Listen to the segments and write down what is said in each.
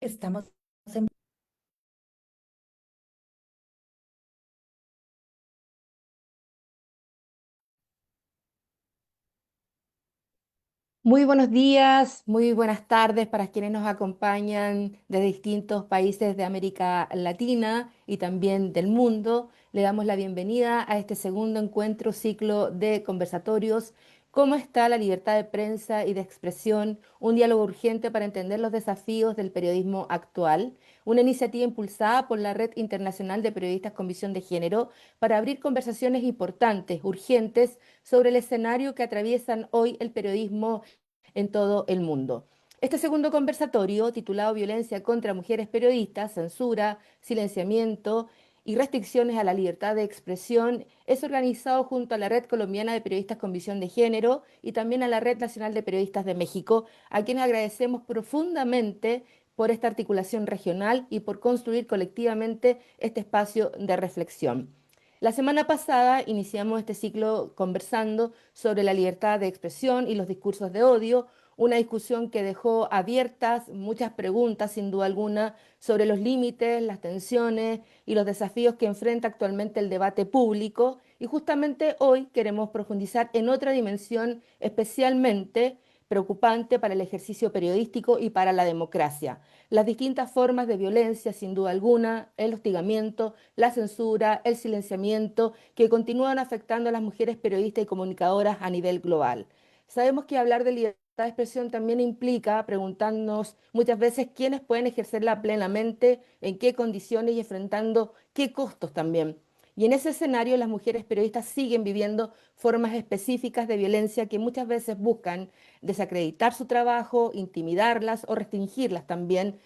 Estamos en... Muy buenos días, muy buenas tardes para quienes nos acompañan de distintos países de América Latina y también del mundo. Le damos la bienvenida a este segundo encuentro ciclo de conversatorios. ¿Cómo está la libertad de prensa y de expresión? Un diálogo urgente para entender los desafíos del periodismo actual. Una iniciativa impulsada por la Red Internacional de Periodistas con Visión de Género para abrir conversaciones importantes, urgentes, sobre el escenario que atraviesan hoy el periodismo en todo el mundo. Este segundo conversatorio, titulado Violencia contra mujeres periodistas, censura, silenciamiento y restricciones a la libertad de expresión, es organizado junto a la Red Colombiana de Periodistas con Visión de Género y también a la Red Nacional de Periodistas de México, a quienes agradecemos profundamente por esta articulación regional y por construir colectivamente este espacio de reflexión. La semana pasada iniciamos este ciclo conversando sobre la libertad de expresión y los discursos de odio, una discusión que dejó abiertas muchas preguntas, sin duda alguna, sobre los límites, las tensiones y los desafíos que enfrenta actualmente el debate público. Y justamente hoy queremos profundizar en otra dimensión especialmente preocupante para el ejercicio periodístico y para la democracia. Las distintas formas de violencia, sin duda alguna, el hostigamiento, la censura, el silenciamiento, que continúan afectando a las mujeres periodistas y comunicadoras a nivel global. Sabemos que hablar de libertad de expresión también implica preguntarnos muchas veces quiénes pueden ejercerla plenamente, en qué condiciones y enfrentando qué costos también. Y en ese escenario las mujeres periodistas siguen viviendo formas específicas de violencia que muchas veces buscan desacreditar su trabajo, intimidarlas o restringirlas también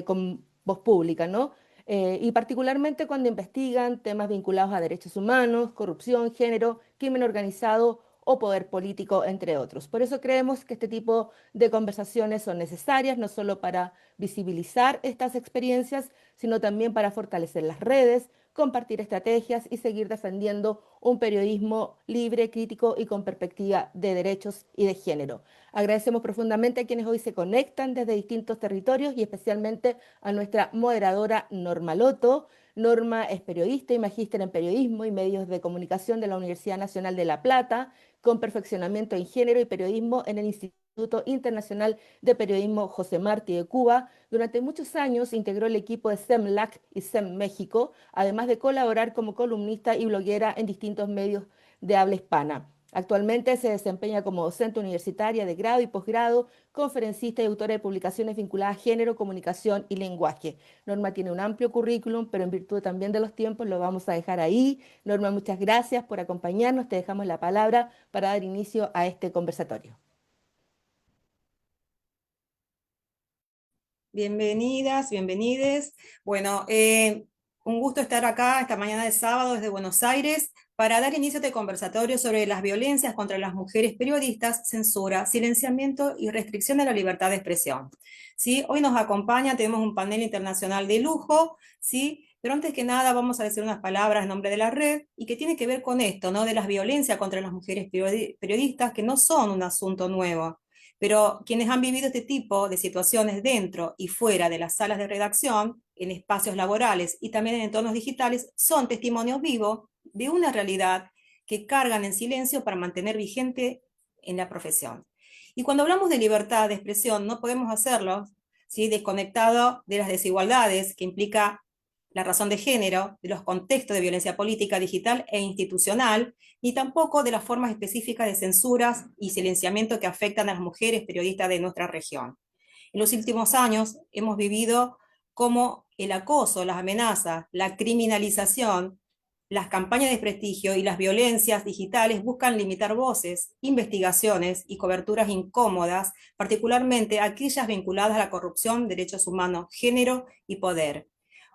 con voz pública, ¿no? Y particularmente cuando investigan temas vinculados a derechos humanos, corrupción, género, crimen organizado o poder político, entre otros. Por eso creemos que este tipo de conversaciones son necesarias, no solo para visibilizar estas experiencias, sino también para fortalecer las redes, compartir estrategias y seguir defendiendo un periodismo libre, crítico y con perspectiva de derechos y de género. Agradecemos profundamente a quienes hoy se conectan desde distintos territorios y especialmente a nuestra moderadora Norma Loto. Norma es periodista y magíster en periodismo y medios de comunicación de la Universidad Nacional de La Plata, con perfeccionamiento en género y periodismo en el Instituto Internacional de Periodismo José Martí de Cuba. Durante muchos años integró el equipo de SEMLAC y SEM México, además de colaborar como columnista y bloguera en distintos medios de habla hispana. Actualmente se desempeña como docente universitaria de grado y posgrado, conferencista y autora de publicaciones vinculadas a género, comunicación y lenguaje. Norma tiene un amplio currículum, pero en virtud también de los tiempos lo vamos a dejar ahí. Norma, muchas gracias por acompañarnos. Te dejamos la palabra para dar inicio a este conversatorio. Bienvenidas, bienvenides. Bueno, un gusto estar acá esta mañana de sábado desde Buenos Aires para dar inicio a este conversatorio sobre las violencias contra las mujeres periodistas, censura, silenciamiento y restricción de la libertad de expresión. ¿Sí? Hoy nos acompaña, tenemos un panel internacional de lujo, ¿sí? Pero antes que nada vamos a decir unas palabras en nombre de la red y que tiene que ver con esto, ¿no? De las violencias contra las mujeres periodistas que no son un asunto nuevo. Pero quienes han vivido este tipo de situaciones dentro y fuera de las salas de redacción, en espacios laborales y también en entornos digitales, son testimonios vivos de una realidad que cargan en silencio para mantener vigente en la profesión. Y cuando hablamos de libertad de expresión, no podemos hacerlo, ¿sí?, desconectado de las desigualdades que implica la razón de género, de los contextos de violencia política, digital e institucional, ni tampoco de las formas específicas de censuras y silenciamiento que afectan a las mujeres periodistas de nuestra región. En los últimos años hemos vivido cómo el acoso, las amenazas, la criminalización, las campañas de desprestigio y las violencias digitales buscan limitar voces, investigaciones y coberturas incómodas, particularmente aquellas vinculadas a la corrupción, derechos humanos, género y poder.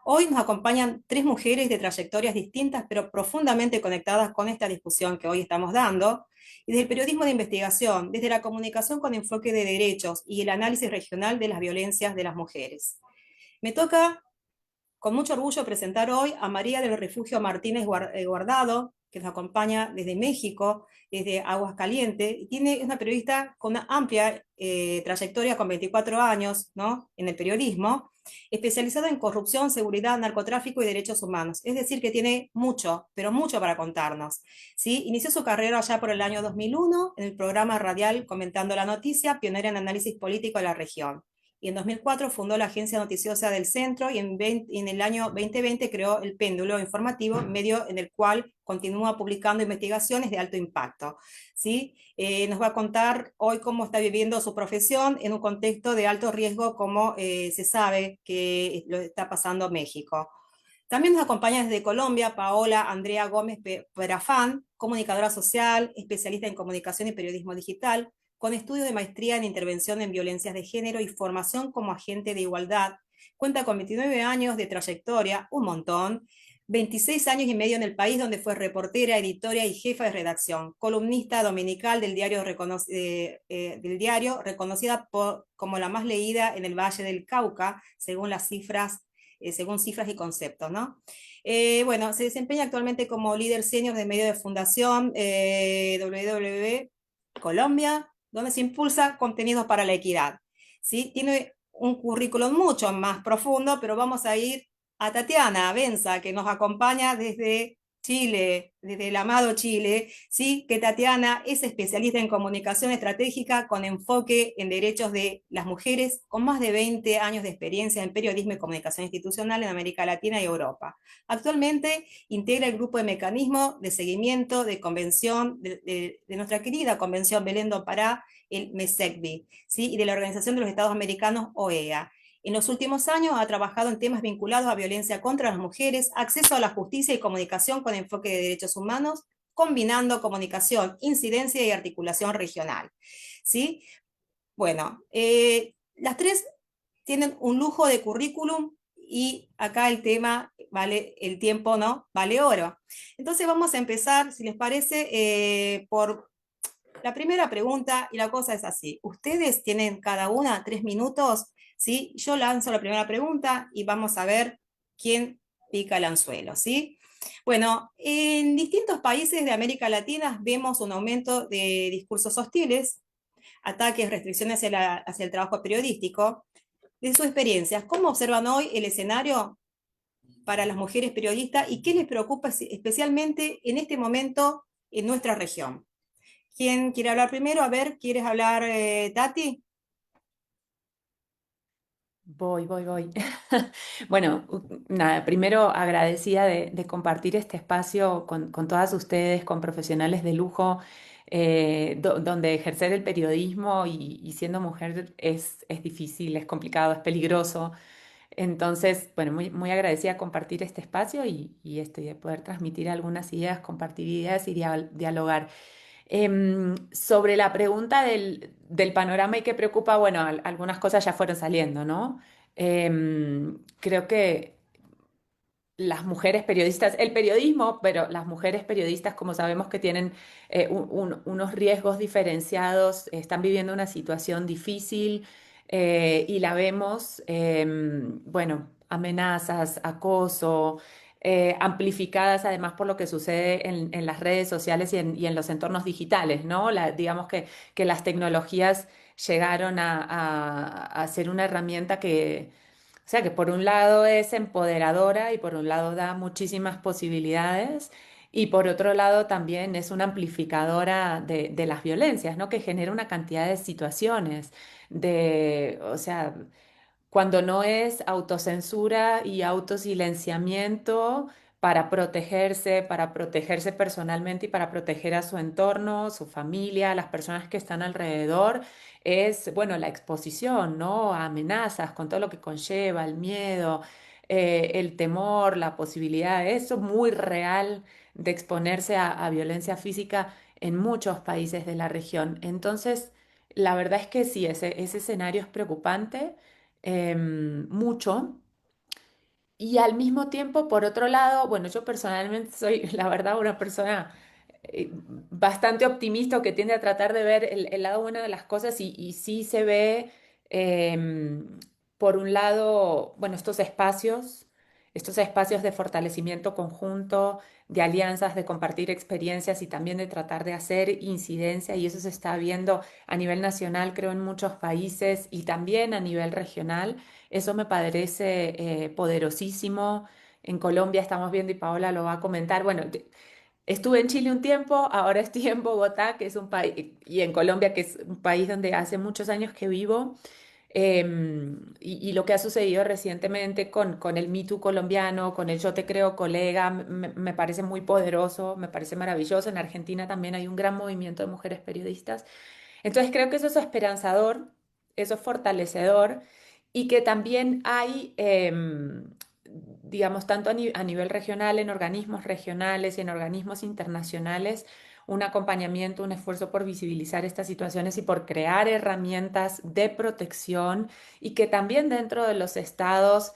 Hoy nos acompañan tres mujeres de trayectorias distintas, pero profundamente conectadas con esta discusión que hoy estamos dando, y desde el periodismo de investigación, desde la comunicación con enfoque de derechos y el análisis regional de las violencias de las mujeres. Me toca con mucho orgullo presentar hoy a María del Refugio Martínez Guardado, que nos acompaña desde México, desde Aguascalientes, y es una periodista con una amplia trayectoria, con 24 años, ¿no?, en el periodismo, especializado en corrupción, seguridad, narcotráfico y derechos humanos. Es decir, que tiene mucho, pero mucho para contarnos. ¿Sí? Inició su carrera allá por el año 2001 en el programa radial Comentando la Noticia, pionera en análisis político de la región. Y en 2004 fundó la agencia noticiosa del Centro y en el año 2020 creó el Péndulo Informativo, medio en el cual continúa publicando investigaciones de alto impacto. ¿Sí? Nos va a contar hoy cómo está viviendo su profesión en un contexto de alto riesgo como se sabe que lo está pasando México. También nos acompaña desde Colombia Paola Andrea Gómez Perafán, comunicadora social, especialista en comunicación y periodismo digital, con estudios de maestría en intervención en violencias de género y formación como agente de igualdad. Cuenta con 29 años de trayectoria, un montón, 26 años y medio en el país, donde fue reportera, editora y jefa de redacción, columnista dominical del diario reconocida como la más leída en el Valle del Cauca, según cifras y conceptos, ¿no? Bueno, se desempeña actualmente como líder senior de medio de fundación WWW Colombia, donde se impulsa contenidos para la equidad. ¿Sí? Tiene un currículum mucho más profundo, pero vamos a ir a Tatiana Benza, que nos acompaña desde Chile, desde el amado Chile, ¿sí? Que Tatiana es especialista en comunicación estratégica con enfoque en derechos de las mujeres, con más de 20 años de experiencia en periodismo y comunicación institucional en América Latina y Europa. Actualmente integra el grupo de mecanismo de seguimiento de convención de nuestra querida Convención Belén do Pará, el MESECBI, ¿sí? Y de la Organización de los Estados Americanos, OEA. En los últimos años ha trabajado en temas vinculados a violencia contra las mujeres, acceso a la justicia y comunicación con enfoque de derechos humanos, combinando comunicación, incidencia y articulación regional. ¿Sí? Bueno, las tres tienen un lujo de currículum y acá el tema vale el tiempo, ¿no? Vale oro. Entonces vamos a empezar, si les parece, por la primera pregunta y la cosa es así. Ustedes tienen cada una 3 minutos, ¿sí? Yo lanzo la primera pregunta y vamos a ver quién pica el anzuelo, ¿sí? Bueno, en distintos países de América Latina vemos un aumento de discursos hostiles, ataques, restricciones hacia el trabajo periodístico. De sus experiencias, ¿cómo observan hoy el escenario para las mujeres periodistas y qué les preocupa especialmente en este momento en nuestra región? ¿Quién quiere hablar primero? A ver, ¿quieres hablar, Tati? Voy. Bueno, nada, primero agradecida de compartir este espacio con todas ustedes, con profesionales de lujo, donde ejercer el periodismo y siendo mujer es difícil, es complicado, es peligroso. Entonces, bueno, muy agradecida de compartir este espacio y de poder transmitir algunas ideas, compartir ideas y dialogar. Sobre la pregunta del panorama y qué preocupa, bueno, algunas cosas ya fueron saliendo, ¿no? Creo que las mujeres periodistas, el periodismo, pero las mujeres periodistas, como sabemos que tienen unos riesgos diferenciados, están viviendo una situación difícil y la vemos, bueno, amenazas, acoso, amplificadas además por lo que sucede en las redes sociales y en los entornos digitales, ¿no? Digamos que las tecnologías llegaron a ser una herramienta o sea que por un lado es empoderadora y por un lado da muchísimas posibilidades y por otro lado también es una amplificadora de las violencias, ¿no? Que genera una cantidad de situaciones, o sea, cuando no es autocensura y autosilenciamiento para protegerse personalmente y para proteger a su entorno, su familia, las personas que están alrededor, es, bueno, la exposición, ¿no? A amenazas, con todo lo que conlleva, el miedo, el temor, la posibilidad, eso muy real de exponerse a violencia física en muchos países de la región. Entonces, la verdad es que sí, ese escenario es preocupante mucho. Y al mismo tiempo, por otro lado, bueno, yo personalmente soy, la verdad, una persona bastante optimista o que tiende a tratar de ver el lado bueno de las cosas y sí se ve, por un lado, bueno, estos espacios. estos espacios de fortalecimiento conjunto, de alianzas, de compartir experiencias y también de tratar de hacer incidencia, y eso se está viendo a nivel nacional, creo, en muchos países y también a nivel regional. Eso me parece poderosísimo. En Colombia estamos viendo, y Paola lo va a comentar, bueno, estuve en Chile un tiempo, ahora estoy en Bogotá, que es un país, y en Colombia, que es un país donde hace muchos años que vivo. Y lo que ha sucedido recientemente con el Me Too colombiano, con el Yo Te Creo Colega, me parece muy poderoso, me parece maravilloso. En Argentina también hay un gran movimiento de mujeres periodistas. Entonces creo que eso es esperanzador, eso es fortalecedor, y que también hay, digamos, tanto a nivel regional, en organismos regionales y en organismos internacionales, un acompañamiento, un esfuerzo por visibilizar estas situaciones y por crear herramientas de protección, y que también dentro de los estados,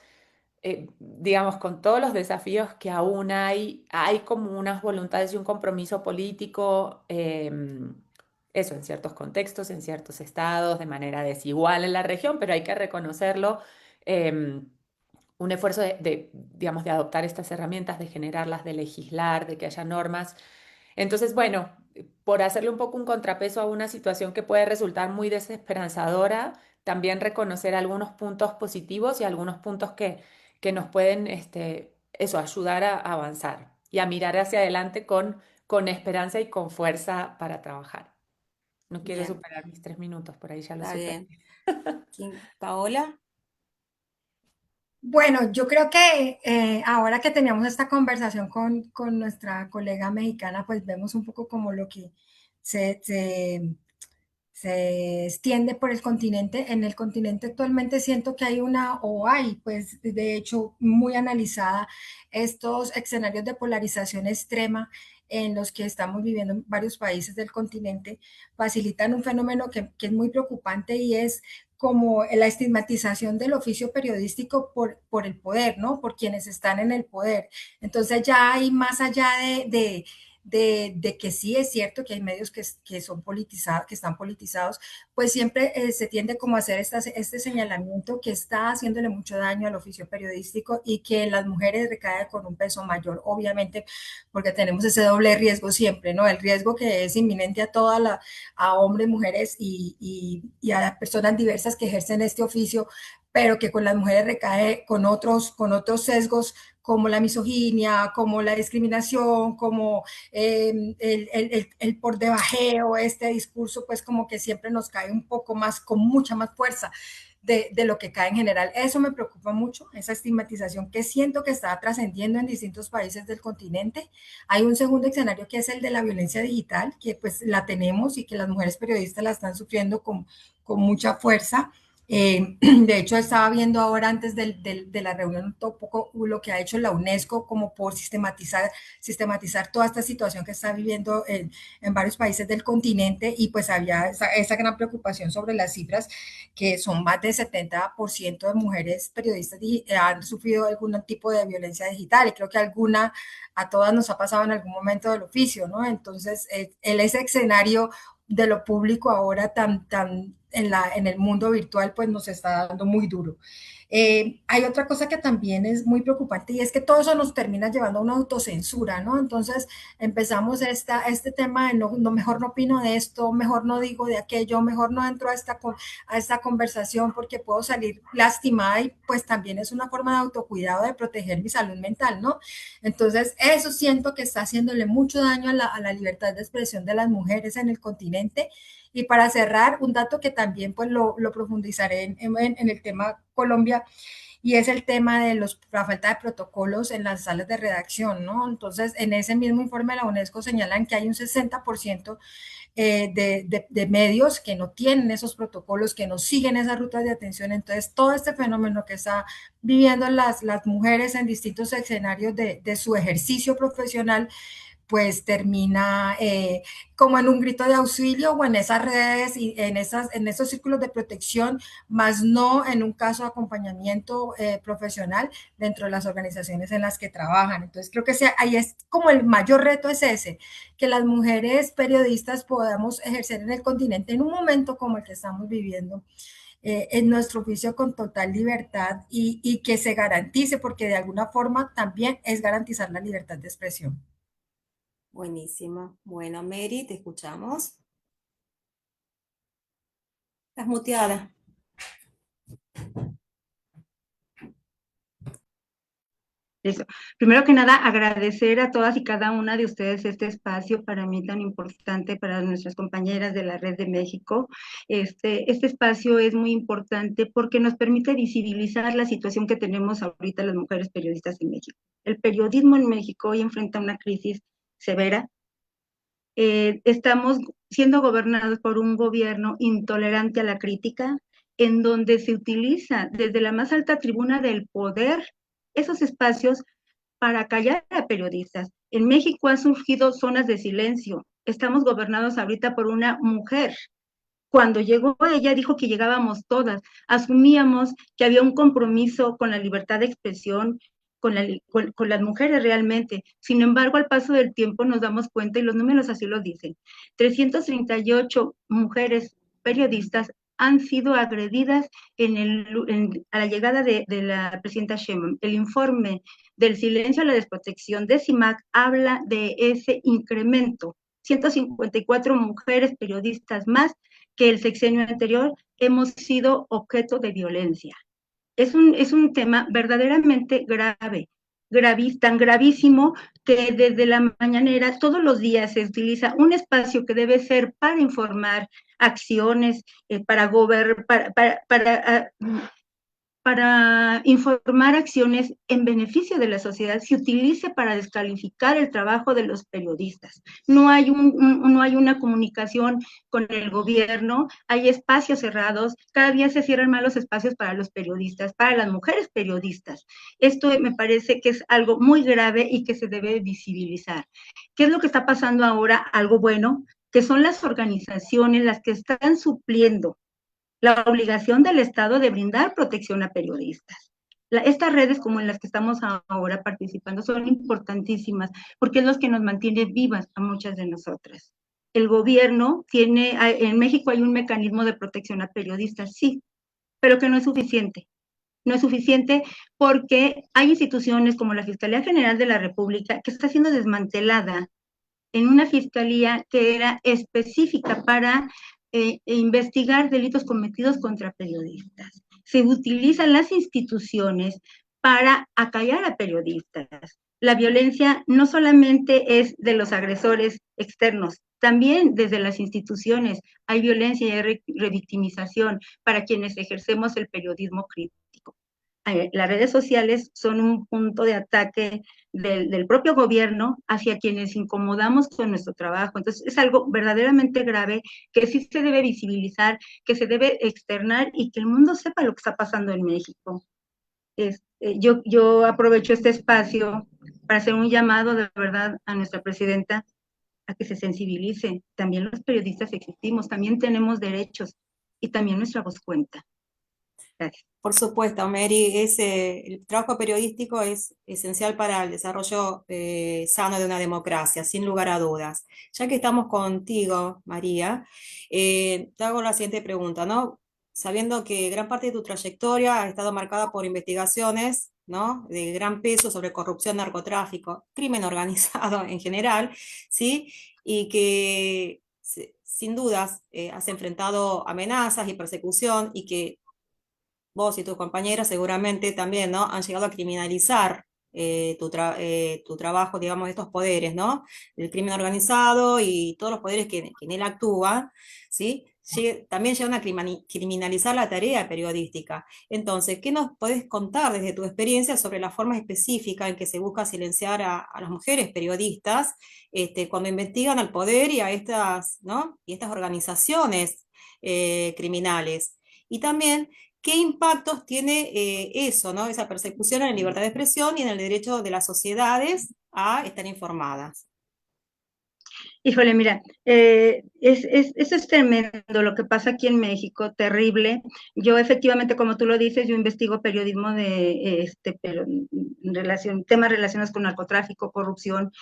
digamos, con todos los desafíos que aún hay como unas voluntades y un compromiso político, eso en ciertos contextos, en ciertos estados, de manera desigual en la región, pero hay que reconocerlo. Un esfuerzo digamos, de adoptar estas herramientas, de generarlas, de legislar, de que haya normas. Entonces, bueno, por hacerle un poco un contrapeso a una situación que puede resultar muy desesperanzadora, también reconocer algunos puntos positivos y algunos puntos que nos pueden, eso, ayudar a avanzar y a mirar hacia adelante con esperanza y con fuerza para trabajar. No quiero Bien, superar mis 3 minutos, por ahí ya lo está superé. bien. Paola, Bueno, yo creo que ahora que teníamos esta conversación con nuestra colega mexicana, pues vemos un poco como lo que se, se, se extiende por el continente. En el continente actualmente siento que hay o hay, pues de hecho, muy analizada estos escenarios de polarización extrema en los que estamos viviendo en varios países del continente, facilitan un fenómeno que es muy preocupante y es como la estigmatización del oficio periodístico por el poder, ¿no? Por quienes están en el poder. Entonces ya hay más allá de que sí es cierto que hay medios que son politizados, que están politizados, pues siempre se tiende como a hacer este señalamiento que está haciéndole mucho daño al oficio periodístico y que las mujeres recaen con un peso mayor, obviamente, porque tenemos ese doble riesgo siempre, ¿no? El riesgo que es inminente a hombres, mujeres y a las personas diversas que ejercen este oficio, pero que con las mujeres recae con otros sesgos como la misoginia, como la discriminación, como el por debajeo, este discurso, pues como que siempre nos cae un poco más, con mucha más fuerza de lo que cae en general. Eso me preocupa mucho, esa estigmatización que siento que está trascendiendo en distintos países del continente. Hay un segundo escenario que es el de la violencia digital, que pues la tenemos y que las mujeres periodistas la están sufriendo con mucha fuerza. De hecho, estaba viendo ahora antes de la reunión un poco lo que ha hecho la UNESCO como por sistematizar toda esta situación que está viviendo en varios países del continente y pues había esa gran preocupación sobre las cifras, que son más del 70% de mujeres periodistas han sufrido algún tipo de violencia digital y creo que a todas nos ha pasado en algún momento del oficio, ¿no? Entonces, ese escenario de lo público ahora tan en el mundo virtual, pues nos está dando muy duro. Hay otra cosa que también es muy preocupante y es que todo eso nos termina llevando a una autocensura, ¿no? Entonces empezamos este tema de mejor no opino de esto, mejor no digo de aquello, mejor no entro a esta conversación porque puedo salir lastimada y pues también es una forma de autocuidado, de proteger mi salud mental, ¿no? Entonces eso siento que está haciéndole mucho daño a la libertad de expresión de las mujeres en el continente. Y para cerrar, un dato que también pues lo profundizaré en el tema Colombia, y es el tema de la falta de protocolos en las salas de redacción, ¿no? Entonces, en ese mismo informe de la UNESCO señalan que hay un 60% de medios que no tienen esos protocolos, que no siguen esas rutas de atención. Entonces, todo este fenómeno que está viviendo las mujeres en distintos escenarios de su ejercicio profesional, pues termina como en un grito de auxilio o en esas redes y en esos círculos de protección, más no en un caso de acompañamiento profesional dentro de las organizaciones en las que trabajan. Entonces creo que ahí es como el mayor reto es ese, que las mujeres periodistas podamos ejercer en el continente en un momento como el que estamos viviendo en nuestro oficio con total libertad y que se garantice, porque de alguna forma también es garantizar la libertad de expresión. Buenísimo. Bueno, Mary, te escuchamos. Estás muteada. Eso. Primero que nada, agradecer a todas y cada una de ustedes este espacio para mí tan importante, para nuestras compañeras de la Red de México. Este espacio es muy importante porque nos permite visibilizar la situación que tenemos ahorita las mujeres periodistas en México. El periodismo en México hoy enfrenta una crisis severa. Estamos siendo gobernados por un gobierno intolerante a la crítica, en donde se utiliza desde la más alta tribuna del poder esos espacios para callar a periodistas. En México han surgido zonas de silencio. Estamos gobernados ahorita por una mujer. Cuando llegó ella dijo que llegábamos todas. Asumíamos que había un compromiso con la libertad de expresión, con las mujeres realmente. Sin embargo, al paso del tiempo nos damos cuenta, y los números así lo dicen, 338 mujeres periodistas han sido agredidas a la llegada de la presidenta Sheinbaum. El informe del silencio a la desprotección de CIMAC habla de ese incremento. 154 mujeres periodistas más que el sexenio anterior hemos sido objeto de violencia. Es un tema verdaderamente grave, tan gravísimo que desde la mañanera todos los días se utiliza un espacio que debe ser para informar acciones, para informar acciones en beneficio de la sociedad, se utilice para descalificar el trabajo de los periodistas. No hay una comunicación con el gobierno, hay espacios cerrados, cada día se cierran más los espacios para los periodistas, para las mujeres periodistas. Esto me parece que es algo muy grave y que se debe visibilizar. ¿Qué es lo que está pasando ahora? Algo bueno, que son las organizaciones las que están supliendo la obligación del Estado de brindar protección a periodistas. Estas redes como en las que estamos ahora participando son importantísimas porque es lo que nos mantiene vivas a muchas de nosotras. El gobierno tiene, en México hay un mecanismo de protección a periodistas, sí, pero que no es suficiente. No es suficiente porque hay instituciones como la Fiscalía General de la República que está siendo desmantelada en una fiscalía que era específica para investigar delitos cometidos contra periodistas. Se utilizan las instituciones para acallar a periodistas. La violencia no solamente es de los agresores externos, también desde las instituciones hay violencia y hay revictimización para quienes ejercemos el periodismo crítico. Las redes sociales son un punto de ataque del propio gobierno hacia quienes incomodamos con nuestro trabajo. Entonces, es algo verdaderamente grave que sí se debe visibilizar, que se debe externar y que el mundo sepa lo que está pasando en México. Yo aprovecho este espacio para hacer un llamado de verdad a nuestra presidenta a que se sensibilice. También los periodistas existimos, también tenemos derechos y también nuestra voz cuenta. Gracias. Por supuesto, Mary, el trabajo periodístico es esencial para el desarrollo sano de una democracia, sin lugar a dudas. Ya que estamos contigo, María, te hago la siguiente pregunta, ¿no? Sabiendo que gran parte de tu trayectoria ha estado marcada por investigaciones, ¿no? De gran peso sobre corrupción, narcotráfico, crimen organizado en general, ¿sí? Y que sin dudas has enfrentado amenazas y persecución y que vos y tus compañeras seguramente también, ¿no? Han llegado a criminalizar tu trabajo, digamos, de estos poderes, ¿no? El crimen organizado y todos los poderes que en él actúan, ¿sí? También llegan a criminalizar la tarea periodística. Entonces, ¿qué nos podés contar desde tu experiencia sobre la forma específica en que se busca silenciar a las mujeres periodistas cuando investigan al poder y a estas, ¿no? Y estas organizaciones criminales? Y también, ¿qué impactos tiene eso, ¿no? Esa persecución en la libertad de expresión y en el derecho de las sociedades a estar informadas? Híjole, mira, eso es tremendo lo que pasa aquí en México, terrible. Yo efectivamente, como tú lo dices, yo investigo periodismo pero temas relacionados con narcotráfico, corrupción,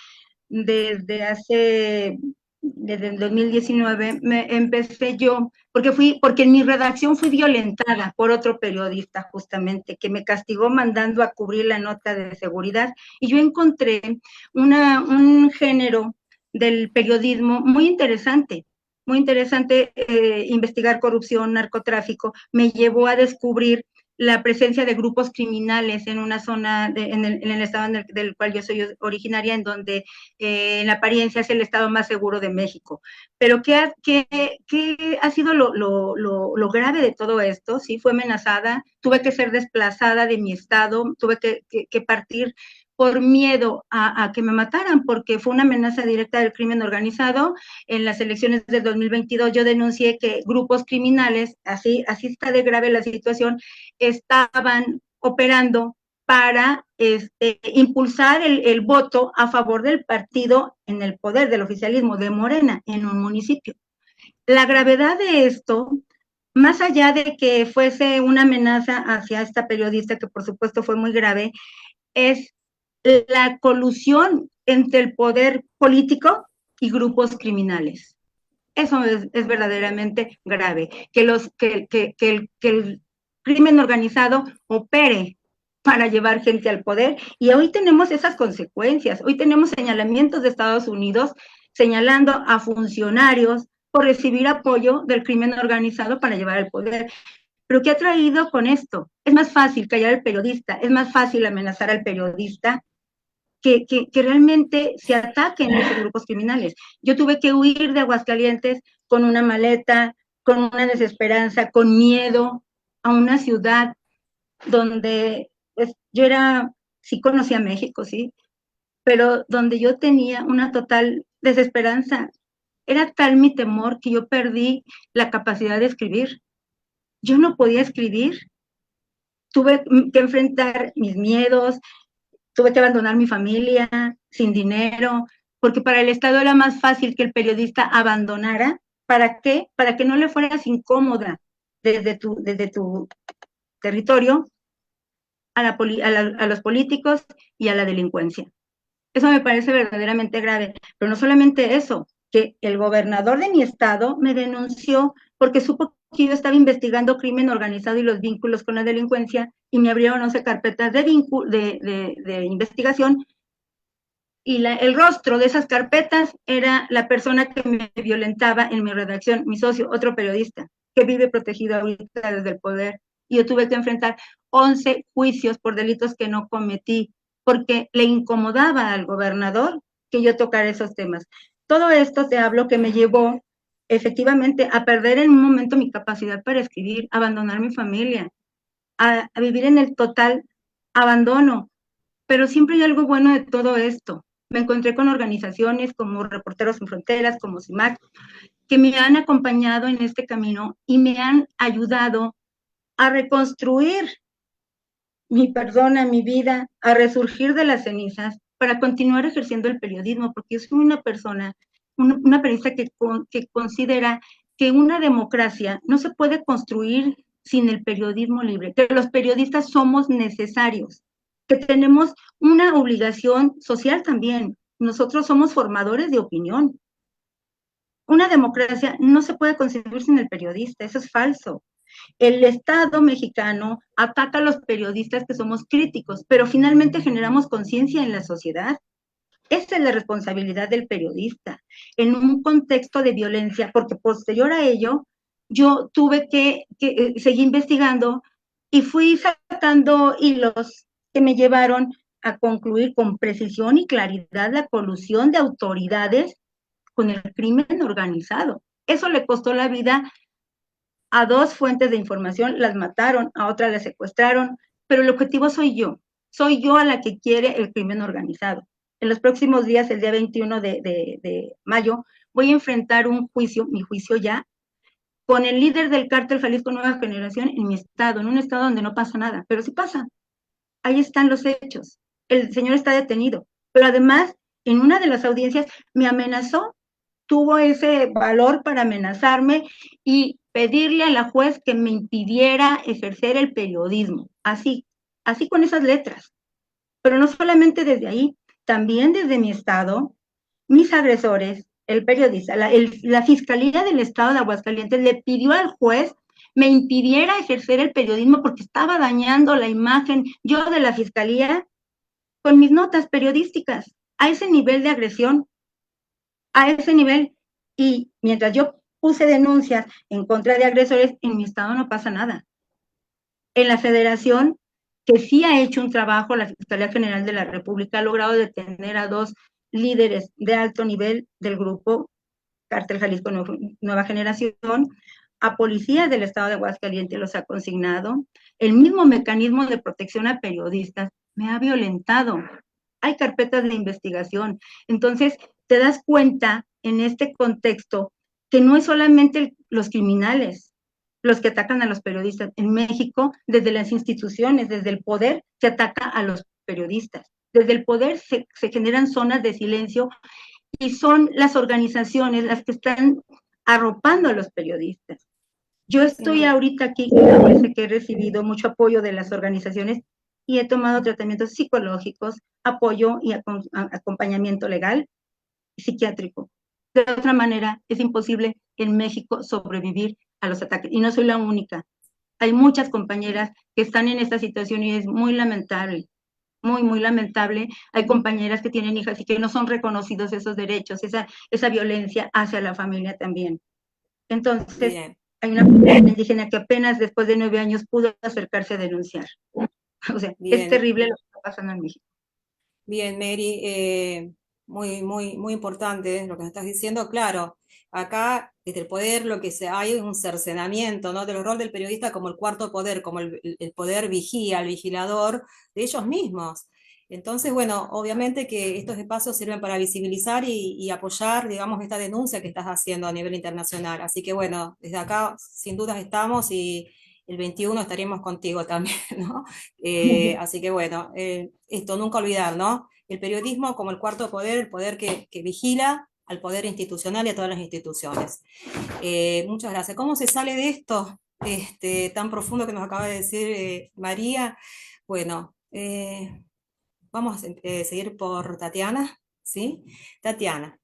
desde hace desde el 2019, empecé yo, porque en mi redacción fui violentada por otro periodista justamente, que me castigó mandando a cubrir la nota de seguridad, y yo encontré un género del periodismo muy interesante, investigar corrupción, narcotráfico, me llevó a descubrir la presencia de grupos criminales en una zona, en el estado del cual yo soy originaria, en donde en apariencia es el estado más seguro de México. Pero ¿qué ha sido lo grave de todo esto? Sí, fue amenazada, tuve que ser desplazada de mi estado, tuve que partir por miedo a que me mataran, porque fue una amenaza directa del crimen organizado. En las elecciones del 2022 yo denuncié que grupos criminales, así está de grave la situación, estaban operando para impulsar el voto a favor del partido en el poder, del oficialismo de Morena en un municipio. La gravedad de esto, más allá de que fuese una amenaza hacia esta periodista, que por supuesto fue muy grave, es la colusión entre el poder político y grupos criminales. Eso es verdaderamente grave, que el crimen organizado opere para llevar gente al poder, y hoy tenemos esas consecuencias. Hoy tenemos señalamientos de Estados Unidos señalando a funcionarios por recibir apoyo del crimen organizado para llevar al poder. ¿Pero qué ha traído con esto? Es más fácil callar al periodista, es más fácil amenazar al periodista que realmente se ataquen esos grupos criminales. Yo tuve que huir de Aguascalientes con una maleta, con una desesperanza, con miedo, a una ciudad donde pues, yo sí conocía México, sí, pero donde yo tenía una total desesperanza. Era tal mi temor que yo perdí la capacidad de escribir. Yo no podía escribir. Tuve que enfrentar mis miedos, tuve que abandonar mi familia sin dinero, porque para el Estado era más fácil que el periodista abandonara. ¿Para qué? Para que no le fueras incómoda desde tu territorio a los políticos y a la delincuencia. Eso me parece verdaderamente grave. Pero no solamente eso, que el gobernador de mi estado me denunció porque supo que yo estaba investigando crimen organizado y los vínculos con la delincuencia, y me abrieron 11 carpetas de investigación, y el rostro de esas carpetas era la persona que me violentaba en mi redacción, mi socio, otro periodista, que vive protegido ahorita desde el poder. Y yo tuve que enfrentar 11 juicios por delitos que no cometí, porque le incomodaba al gobernador que yo tocara esos temas. Todo esto te hablo que me llevó efectivamente a perder en un momento mi capacidad para escribir, a abandonar mi familia, a vivir en el total abandono. Pero siempre hay algo bueno de todo esto. Me encontré con organizaciones como Reporteros Sin Fronteras, como CIMAC, que me han acompañado en este camino y me han ayudado a reconstruir mi persona, mi vida, a resurgir de las cenizas para continuar ejerciendo el periodismo, porque yo soy una persona, una periodista que considera que una democracia no se puede construir sin el periodismo libre, que los periodistas somos necesarios, que tenemos una obligación social también. Nosotros somos formadores de opinión. Una democracia no se puede concebir sin el periodista, eso es falso. El Estado mexicano ataca a los periodistas que somos críticos, pero finalmente generamos conciencia en la sociedad. Esa es la responsabilidad del periodista. En un contexto de violencia, porque posterior a ello, yo tuve que seguir investigando y fui sacando hilos que me llevaron a concluir con precisión y claridad la colusión de autoridades con el crimen organizado. Eso le costó la vida a 2 fuentes de información, las mataron, a otra las secuestraron, pero el objetivo soy yo a la que quiere el crimen organizado. En los próximos días, el día 21 de mayo, voy a enfrentar un juicio, mi juicio ya, con el líder del cártel Jalisco Nueva Generación en mi estado, en un estado donde no pasa nada, pero sí pasa. Ahí están los hechos. El señor está detenido, pero además, en una de las audiencias me amenazó, tuvo ese valor para amenazarme y pedirle a la juez que me impidiera ejercer el periodismo, así con esas letras. Pero no solamente desde ahí, también desde mi estado, mis agresores el periodista, la Fiscalía del Estado de Aguascalientes le pidió al juez me impidiera ejercer el periodismo porque estaba dañando la imagen yo de la Fiscalía con mis notas periodísticas, a ese nivel de agresión, a ese nivel. Y mientras yo puse denuncias en contra de agresores, en mi estado no pasa nada. En la federación, que sí ha hecho un trabajo, la Fiscalía General de la República ha logrado detener a 2 líderes de alto nivel del grupo Cártel Jalisco Nueva Generación, a policías del estado de Aguascalientes los ha consignado, el mismo mecanismo de protección a periodistas me ha violentado, hay carpetas de investigación, entonces te das cuenta en este contexto que no es solamente los criminales los que atacan a los periodistas. En México, desde las instituciones, desde el poder, se ataca a los periodistas. Desde el poder se generan zonas de silencio y son las organizaciones las que están arropando a los periodistas. Yo estoy ahorita aquí, parece que he recibido mucho apoyo de las organizaciones y he tomado tratamientos psicológicos, apoyo y acompañamiento legal y psiquiátrico. De otra manera, es imposible en México sobrevivir a los ataques. Y no soy la única. Hay muchas compañeras que están en esta situación y es muy lamentable. Muy, muy lamentable. Hay compañeras que tienen hijas y que no son reconocidos esos derechos, esa violencia hacia la familia también. Entonces, Bien. hay una comunidad indígena que apenas después de 9 años pudo acercarse a denunciar. O sea, Bien. es terrible lo que está pasando en México. Bien, Mary, muy importante lo que nos estás diciendo. Claro, acá desde el poder lo que hay es un cercenamiento, ¿no? Del rol del periodista como el cuarto poder, como el poder vigía, el vigilador de ellos mismos. Entonces, bueno, obviamente que estos espacios sirven para visibilizar y apoyar, digamos, esta denuncia que estás haciendo a nivel internacional. Así que, bueno, desde acá sin dudas estamos y el 21 estaremos contigo también, ¿no? Así que bueno, esto nunca olvidar, ¿no? El periodismo como el cuarto poder, el poder que vigila al poder institucional y a todas las instituciones. Muchas gracias. ¿Cómo se sale de esto tan profundo que nos acaba de decir María? Bueno, vamos a seguir por Tatiana, ¿sí? Tatiana.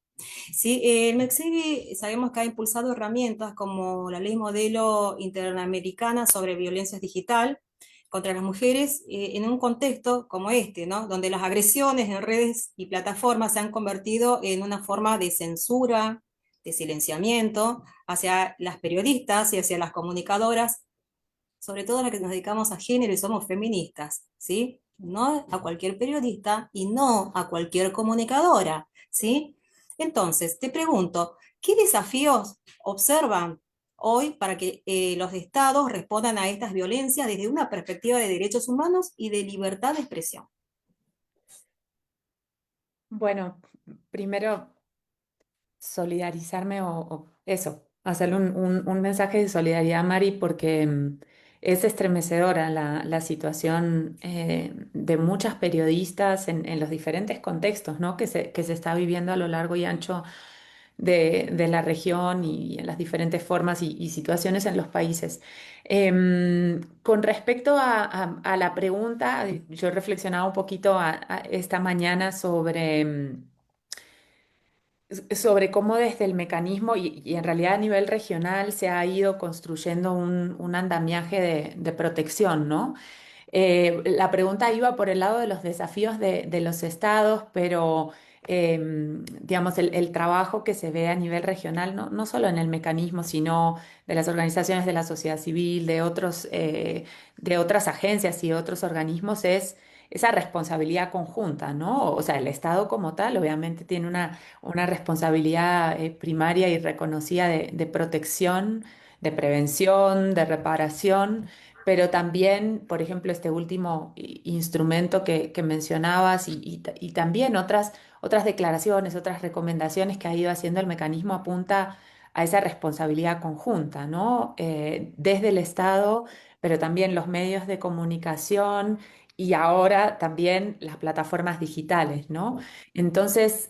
Sí, el MEXIVI sabemos que ha impulsado herramientas como la Ley Modelo Interamericana sobre Violencia Digital contra las mujeres en un contexto como este, ¿no? Donde las agresiones en redes y plataformas se han convertido en una forma de censura, de silenciamiento hacia las periodistas y hacia las comunicadoras, sobre todo las que nos dedicamos a género y somos feministas, ¿sí? No a cualquier periodista y no a cualquier comunicadora, ¿sí? Entonces, te pregunto, ¿qué desafíos observan hoy para que los estados respondan a estas violencias desde una perspectiva de derechos humanos y de libertad de expresión? Bueno, primero solidarizarme o eso, hacerle un mensaje de solidaridad a Mari porque es estremecedora la situación de muchas periodistas en los diferentes contextos, ¿no? que se está viviendo a lo largo y ancho de la región y en las diferentes formas y situaciones en los países. Con respecto a la pregunta, yo reflexionaba un poquito esta mañana sobre cómo desde el mecanismo y en realidad a nivel regional se ha ido construyendo un andamiaje de protección, ¿no? La pregunta iba por el lado de los desafíos de los estados, pero digamos, el trabajo que se ve a nivel regional, no solo en el mecanismo, sino de las organizaciones de la sociedad civil, de otras agencias y otros organismos, es esa responsabilidad conjunta, ¿no? O sea, el Estado como tal, obviamente, tiene una responsabilidad primaria y reconocida de protección, de prevención, de reparación, pero también, por ejemplo, este último instrumento que mencionabas y también otras declaraciones, otras recomendaciones que ha ido haciendo el mecanismo apunta a esa responsabilidad conjunta, ¿no? Desde el Estado, pero también los medios de comunicación y ahora también las plataformas digitales, ¿no? Entonces,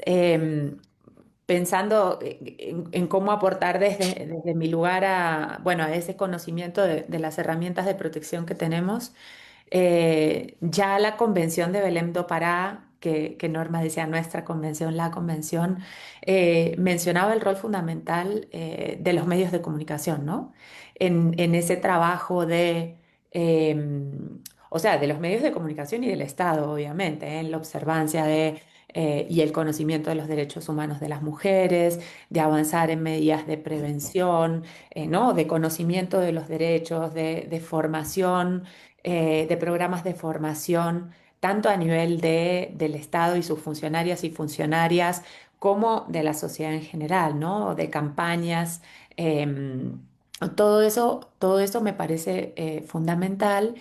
pensando en cómo aportar desde mi lugar bueno, a ese conocimiento de las herramientas de protección que tenemos, ya la Convención de Belém do Pará que Norma decía nuestra convención, la convención, mencionaba el rol fundamental de los medios de comunicación, ¿no? En ese trabajo o sea, de los medios de comunicación y del Estado, obviamente, en la observancia y el conocimiento de los derechos humanos de las mujeres, de avanzar en medidas de prevención, ¿no? De conocimiento de los derechos, de formación, de programas de formación, tanto a nivel del Estado y sus funcionarias y funcionarias, como de la sociedad en general, ¿no? De campañas. Todo eso me parece fundamental.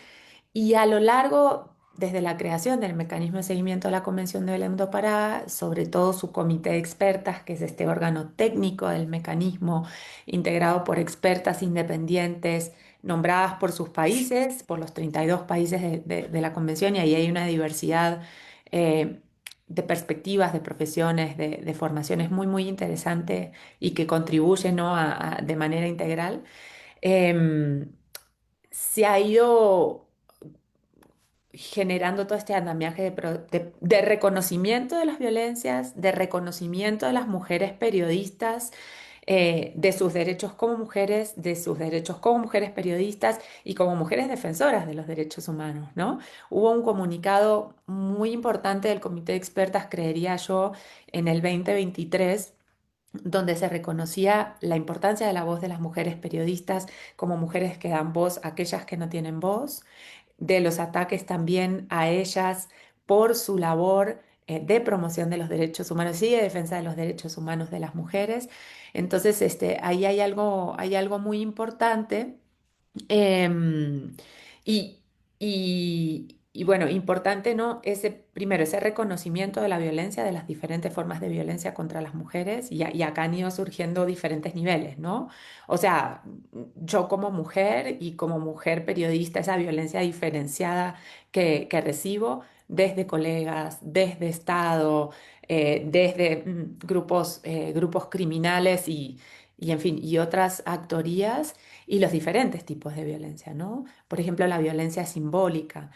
Y a lo largo, desde la creación del mecanismo de seguimiento de la Convención de Belém do Pará, sobre todo su comité de expertas, que es este órgano técnico del mecanismo, integrado por expertas independientes nombradas por sus países, por los 32 países de la Convención, y ahí hay una diversidad eh, de perspectivas, de profesiones, de formaciones muy, muy interesante y que contribuye, ¿no? De manera integral. Em, Se ha ido generando todo este andamiaje de reconocimiento de las violencias, de reconocimiento de las mujeres periodistas, de sus derechos como mujeres, de sus derechos como mujeres periodistas y como mujeres defensoras de los derechos humanos, ¿no? Hubo un comunicado muy importante del Comité de Expertas, creería yo, en el 2023, donde se reconocía la importancia de la voz de las mujeres periodistas como mujeres que dan voz a aquellas que no tienen voz, de los ataques también a ellas por su labor de promoción de los derechos humanos y de defensa de los derechos humanos de las mujeres. Entonces, ahí hay algo muy importante. Em, y, y bueno, importante, ¿no? Primero, ese reconocimiento de la violencia, de las diferentes formas de violencia contra las mujeres, y acá han ido surgiendo diferentes niveles, ¿no? O sea, yo como mujer y como mujer periodista, esa violencia diferenciada que recibo desde colegas, desde Estado, desde grupos criminales y, en fin, y otras actorías y los diferentes tipos de violencia, ¿no? Por ejemplo, la violencia simbólica.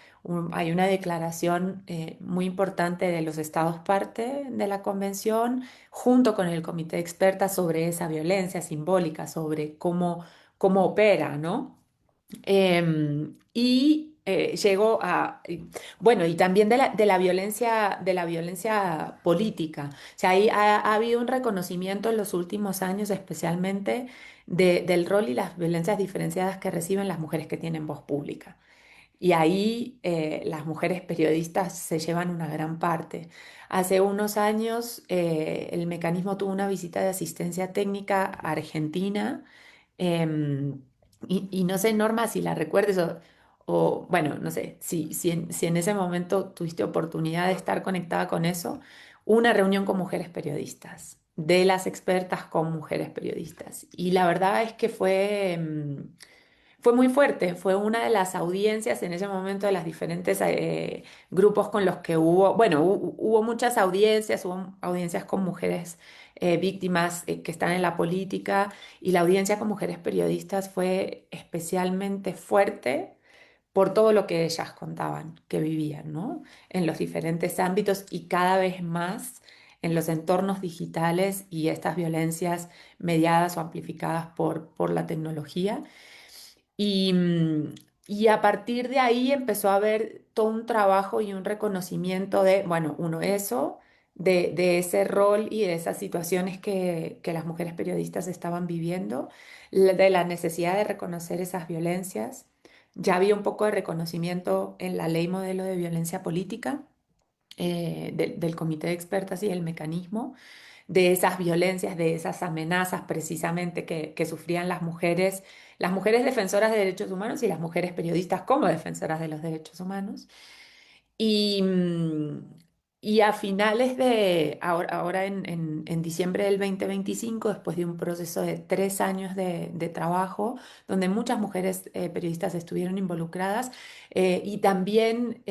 Hay una declaración muy importante de los estados parte de la convención, junto con el comité de expertas sobre esa violencia simbólica, sobre cómo opera, ¿no? Llegó bueno, y también de la violencia política. O sea, ahí ha habido un reconocimiento en los últimos años, especialmente del rol y las violencias diferenciadas que reciben las mujeres que tienen voz pública. Y ahí las mujeres periodistas se llevan una gran parte. Hace unos años el mecanismo tuvo una visita de asistencia técnica a Argentina. Em, y no sé, Norma, si la recuerdes bueno, no sé, si en ese momento tuviste oportunidad de estar conectada con eso, una reunión con mujeres periodistas, de las expertas con mujeres periodistas. Y la verdad es que fue muy fuerte, fue una de las audiencias en ese momento de las diferentes grupos con los que bueno, hubo muchas audiencias, hubo audiencias con mujeres víctimas que están en la política, y la audiencia con mujeres periodistas fue especialmente fuerte por todo lo que ellas contaban, que vivían, ¿no? En los diferentes ámbitos y cada vez más en los entornos digitales y estas violencias mediadas o amplificadas por la tecnología. Y, y a partir de ahí empezó a haber todo un trabajo y un reconocimiento de, bueno, uno, eso, de ese rol y de esas situaciones que las mujeres periodistas estaban viviendo, de la necesidad de reconocer esas violencias. Ya había un poco de reconocimiento en la ley modelo de violencia política, del comité de expertas y el mecanismo, de esas violencias, de esas amenazas precisamente que sufrían las mujeres defensoras de derechos humanos y las mujeres periodistas como defensoras de los derechos humanos. Y, y a finales ahora en diciembre del 2025, después de un proceso de 3 años de trabajo, donde muchas mujeres periodistas estuvieron involucradas, y también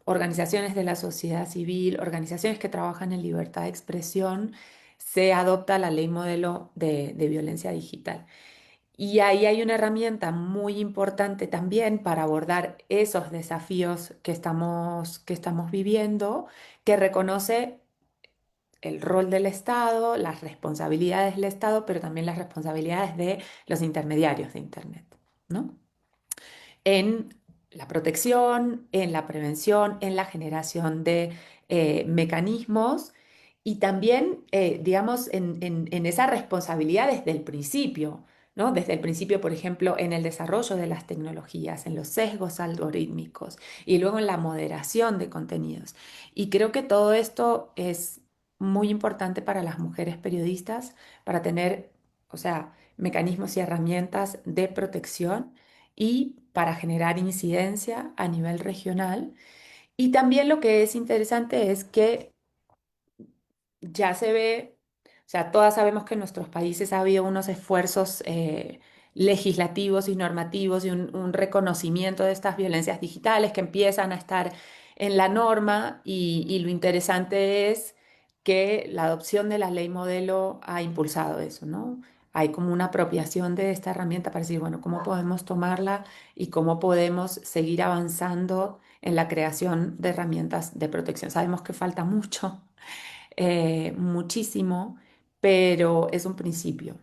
organizaciones de la sociedad civil, organizaciones que trabajan en libertad de expresión, se adopta la ley modelo de violencia digital. Y ahí hay una herramienta muy importante también para abordar esos desafíos que estamos viviendo, que reconoce el rol del Estado, las responsabilidades del Estado, pero también las responsabilidades de los intermediarios de Internet, ¿no? En la protección, en la prevención, en la generación de mecanismos y también, digamos, en esa responsabilidad desde el principio, ¿no? Desde el principio, por ejemplo, en el desarrollo de las tecnologías, en los sesgos algorítmicos y luego en la moderación de contenidos. Y creo que todo esto es muy importante para las mujeres periodistas, para tener, o sea, mecanismos y herramientas de protección y para generar incidencia a nivel regional. Y también lo que es interesante es que ya se ve, o sea, todas sabemos que en nuestros países ha habido unos esfuerzos legislativos y normativos y un reconocimiento de estas violencias digitales que empiezan a estar en la norma y lo interesante es que la adopción de la ley modelo ha impulsado eso, ¿no? Hay como una apropiación de esta herramienta para decir, bueno, ¿cómo podemos tomarla y cómo podemos seguir avanzando en la creación de herramientas de protección? Sabemos que falta mucho, muchísimo, pero es un principio.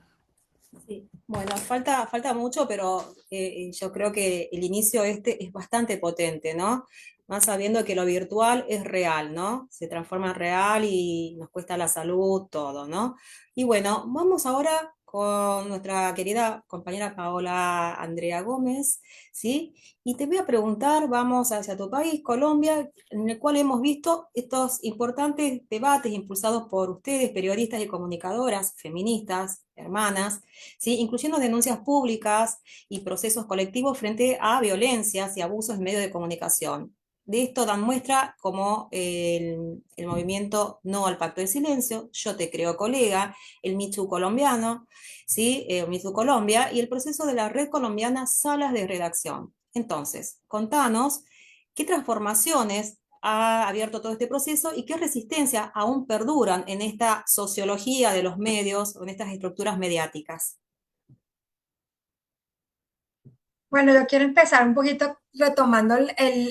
Sí, bueno, falta mucho, pero yo creo que el inicio este es bastante potente, ¿no? Más sabiendo que lo virtual es real, ¿no? Se transforma en real y nos cuesta la salud, todo, ¿no? Y bueno, vamos ahora con nuestra querida compañera Paola Andrea Gómez, ¿sí? Y te voy a preguntar, vamos hacia tu país, Colombia, en el cual hemos visto estos importantes debates impulsados por ustedes, periodistas y comunicadoras, feministas, hermanas, ¿sí? Incluyendo denuncias públicas y procesos colectivos frente a violencias y abusos en medios de comunicación. De esto dan muestra como el movimiento No al Pacto de Silencio, Yo Te Creo Colega, el Me Too colombiano, ¿sí? Me Too Colombia y el proceso de la red colombiana Salas de Redacción. Entonces, contanos qué transformaciones ha abierto todo este proceso y qué resistencia aún perduran en esta sociología de los medios o en estas estructuras mediáticas. Bueno, yo quiero empezar un poquito retomando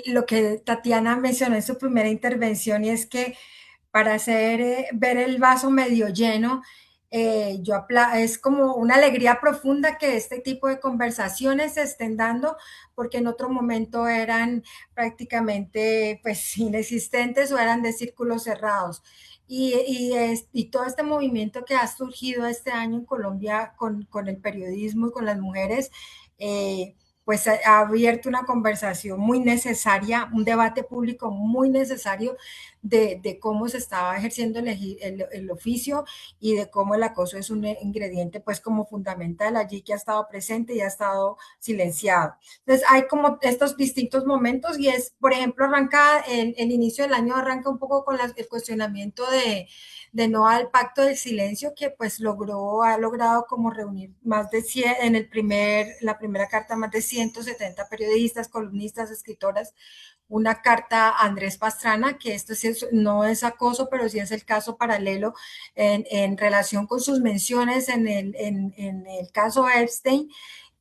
lo que Tatiana mencionó en su primera intervención y es que para hacer ver el vaso medio lleno, es como una alegría profunda que este tipo de conversaciones se estén dando, porque en otro momento eran prácticamente pues inexistentes o eran de círculos cerrados. Y todo este movimiento que ha surgido este año en Colombia con el periodismo y con las mujeres, pues ha abierto una conversación muy necesaria, un debate público muy necesario de cómo se estaba ejerciendo el oficio y de cómo el acoso es un ingrediente pues como fundamental allí que ha estado presente y ha estado silenciado. Entonces hay como estos distintos momentos y es, por ejemplo, arranca el inicio del año arranca un poco con el cuestionamiento de no al pacto del silencio que pues ha logrado como reunir más de 100, la primera carta más de 170 periodistas, columnistas, escritoras, una carta a Andrés Pastrana, que esto sí no es acoso, pero sí es el caso paralelo en relación con sus menciones en el caso Epstein,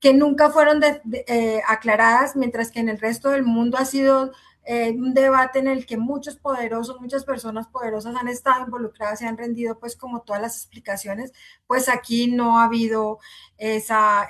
que nunca fueron aclaradas, mientras que en el resto del mundo ha sido un debate en el que muchos poderosos, muchas personas poderosas han estado involucradas y han rendido pues como todas las explicaciones, pues aquí no ha habido esa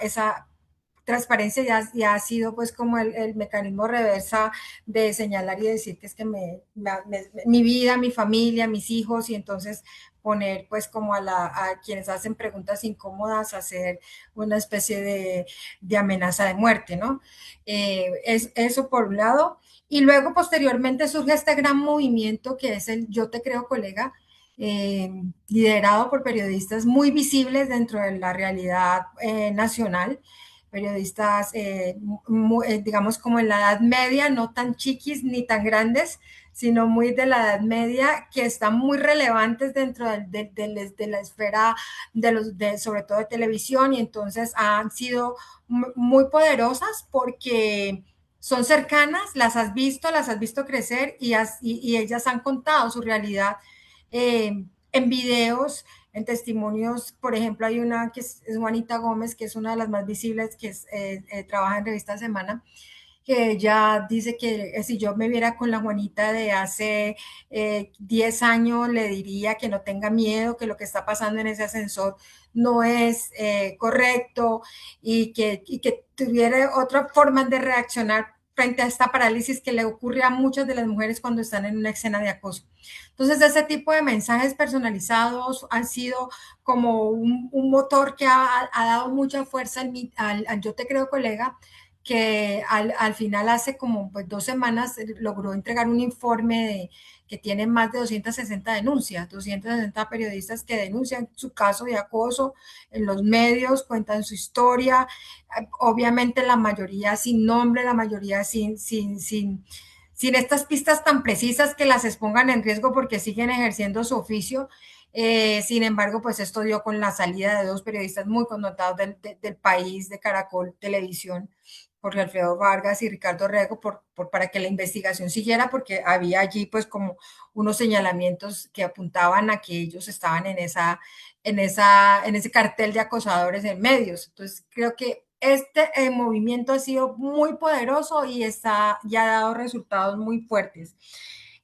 transparencia ya ha sido pues como el mecanismo reversa de señalar y decir que es que mi vida, mi familia, mis hijos y entonces poner pues como a quienes hacen preguntas incómodas, hacer una especie de amenaza de muerte, ¿no? Es eso por un lado. Y luego posteriormente surge este gran movimiento que es el Yo Te Creo Colega, eh, liderado por periodistas muy visibles dentro de la realidad nacional, periodistas, digamos, como en la Edad Media, no tan chiquis ni tan grandes, sino muy de la Edad Media, que están muy relevantes dentro de la esfera, sobre todo de televisión, y entonces han sido muy poderosas porque son cercanas, las has visto crecer y ellas han contado su realidad en videos, en testimonios, por ejemplo, hay una que es Juanita Gómez, que es una de las más visibles, que trabaja en Revista Semana, que ella dice que si yo me viera con la Juanita de hace 10 años, le diría que no tenga miedo, que lo que está pasando en ese ascensor no es correcto y que tuviera otra forma de reaccionar frente a esta parálisis que le ocurre a muchas de las mujeres cuando están en una escena de acoso. Entonces, ese tipo de mensajes personalizados han sido como un motor que ha dado mucha fuerza al Yo Te Creo Colega, que al final hace como pues 2 semanas logró entregar un informe que tiene más de 260 denuncias, 260 periodistas que denuncian su caso de acoso en los medios, cuentan su historia, obviamente la mayoría sin nombre, la mayoría sin estas pistas tan precisas que las expongan en riesgo porque siguen ejerciendo su oficio. Sin embargo, pues esto dio con la salida de 2 periodistas muy connotados del país, de Caracol Televisión, Jorge Alfredo Vargas y Ricardo Rego, para que la investigación siguiera, porque había allí pues como unos señalamientos que apuntaban a que ellos estaban en ese cartel de acosadores en medios. Entonces, creo que este movimiento ha sido muy poderoso y ya ha dado resultados muy fuertes.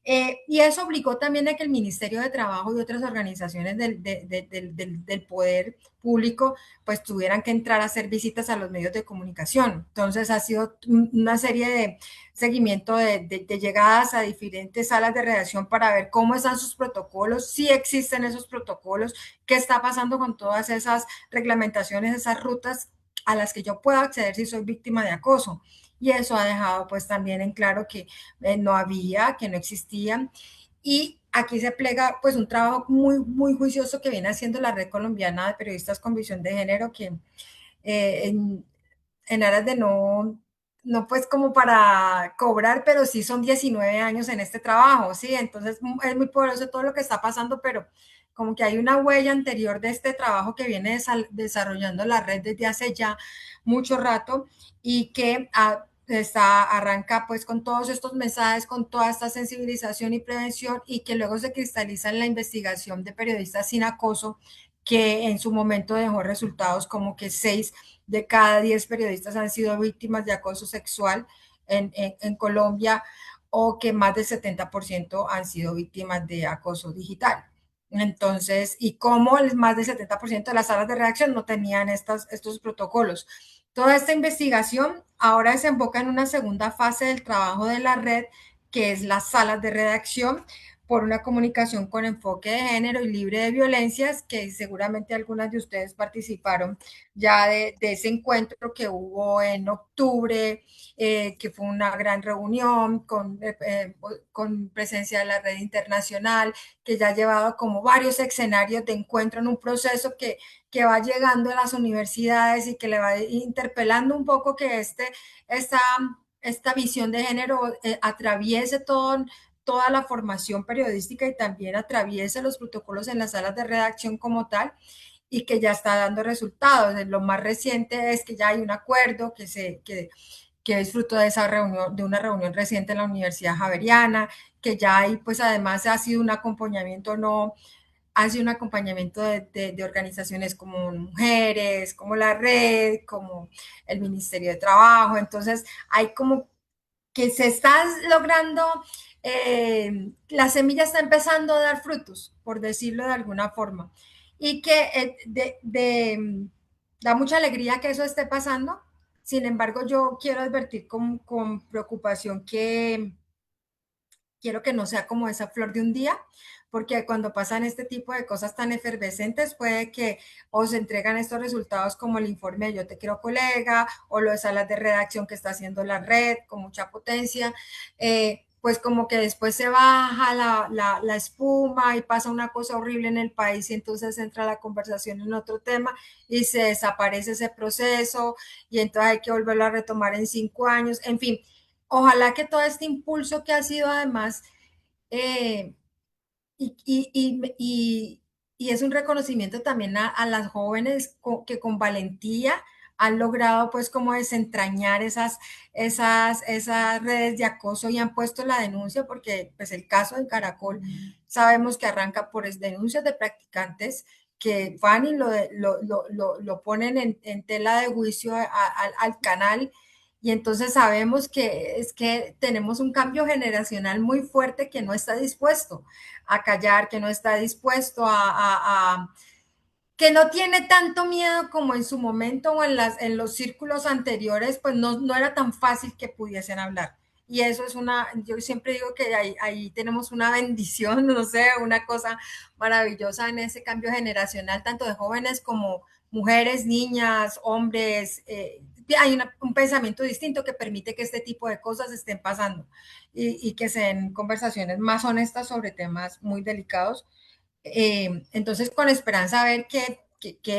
Y eso obligó también a que el Ministerio de Trabajo y otras organizaciones del poder público pues tuvieran que entrar a hacer visitas a los medios de comunicación. Entonces ha sido una serie de seguimiento de llegadas a diferentes salas de redacción para ver cómo están sus protocolos, si existen esos protocolos, qué está pasando con todas esas reglamentaciones, esas rutas a las que yo puedo acceder si soy víctima de acoso. Y eso ha dejado pues también en claro que no había, que no existían. Y aquí se plega pues un trabajo muy juicioso que viene haciendo la Red Colombiana de Periodistas con Visión de Género, que en aras de no pues como para cobrar, pero sí son 19 años en este trabajo, ¿sí? Entonces es muy poderoso todo lo que está pasando, pero como que hay una huella anterior de este trabajo que viene desarrollando la red desde hace ya mucho rato y que arranca pues con todos estos mensajes, con toda esta sensibilización y prevención y que luego se cristaliza en la investigación de periodistas sin acoso, que en su momento dejó resultados como que 6 de cada 10 periodistas han sido víctimas de acoso sexual en Colombia, o que más del 70% han sido víctimas de acoso digital. Entonces, y como más del 70% de las salas de redacción no tenían estos protocolos. Toda esta investigación ahora desemboca en una segunda fase del trabajo de la red, que es las salas de redacción por una comunicación con enfoque de género y libre de violencias, que seguramente algunas de ustedes participaron ya de ese encuentro que hubo en octubre, que fue una gran reunión con presencia de la red internacional, que ya ha llevado como varios escenarios de encuentro en un proceso que va llegando a las universidades y que le va interpelando un poco que esta visión de género atraviese toda la formación periodística y también atraviese los protocolos en las salas de redacción como tal, y que ya está dando resultados. Lo más reciente es que ya hay un acuerdo que es fruto de esa reunión, de una reunión reciente en la Universidad Javeriana, que ya hay, pues además ha sido un acompañamiento, no, ha sido un acompañamiento de organizaciones como mujeres, como la red, como el Ministerio de Trabajo. Entonces hay como que se está logrando, la semilla está empezando a dar frutos, por decirlo de alguna forma, y que da mucha alegría que eso esté pasando. Sin embargo, yo quiero advertir con preocupación que quiero que no sea como esa flor de un día, porque cuando pasan este tipo de cosas tan efervescentes puede que o se entregan estos resultados como el informe de Yo Te Quiero Colega o lo de salas de redacción que está haciendo la red con mucha potencia, pues como que después se baja la espuma y pasa una cosa horrible en el país y entonces entra la conversación en otro tema y se desaparece ese proceso y entonces hay que volverlo a retomar en 5 años, en fin. Ojalá que todo este impulso que ha sido además, eh, y, y, y, y, y es un reconocimiento también a las jóvenes que con valentía han logrado pues como desentrañar esas redes de acoso y han puesto la denuncia, porque pues el caso de Caracol sabemos que arranca por denuncias de practicantes que van y lo ponen en tela de juicio al canal. Y entonces sabemos que es que tenemos un cambio generacional muy fuerte que no está dispuesto a callar, que no está dispuesto que no tiene tanto miedo como en su momento o en los círculos anteriores, pues no era tan fácil que pudiesen hablar. Y eso es yo siempre digo que ahí tenemos una bendición, no sé, una cosa maravillosa en ese cambio generacional, tanto de jóvenes como mujeres, niñas, hombres. Hay un pensamiento distinto que permite que este tipo de cosas estén pasando y que se den conversaciones más honestas sobre temas muy delicados. Entonces, con esperanza ver que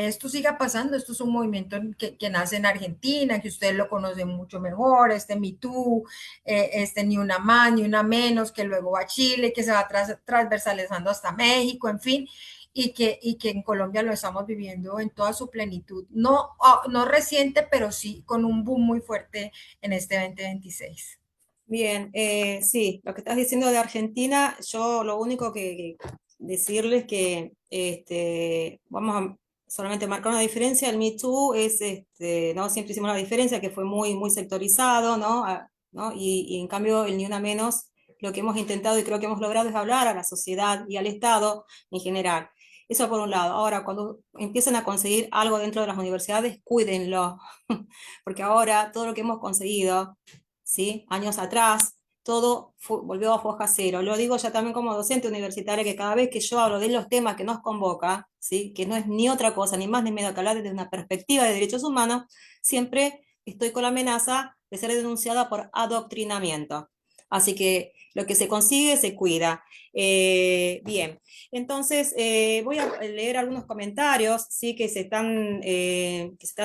esto siga pasando. Esto es un movimiento que nace en Argentina, que ustedes lo conocen mucho mejor, este Me Too, este Ni Una Más, Ni Una Menos, que luego va a Chile, que se va transversalizando hasta México, en fin, y que en Colombia lo estamos viviendo en toda su plenitud. No reciente, pero sí con un boom muy fuerte en este 2026. Bien, sí, lo que estás diciendo de Argentina, yo lo único que decirles que vamos a solamente marcar una diferencia. El Me Too es, ¿no? Siempre hicimos la diferencia que fue muy, muy sectorizado, ¿no? ¿No? Y en cambio el Ni Una Menos, lo que hemos intentado y creo que hemos logrado es hablar a la sociedad y al Estado en general. Eso por un lado. Ahora, cuando empiezan a conseguir algo dentro de las universidades, cuídenlo, porque ahora todo lo que hemos conseguido, ¿sí? Años atrás, todo volvió a foja cero. Lo digo ya también como docente universitaria, que cada vez que yo hablo de los temas que nos convoca, ¿sí? Que no es ni otra cosa, ni más ni menos que hablar desde una perspectiva de derechos humanos, siempre estoy con la amenaza de ser denunciada por adoctrinamiento. Así que lo que se consigue se cuida. Bien, entonces voy a leer algunos comentarios, ¿sí? Que se están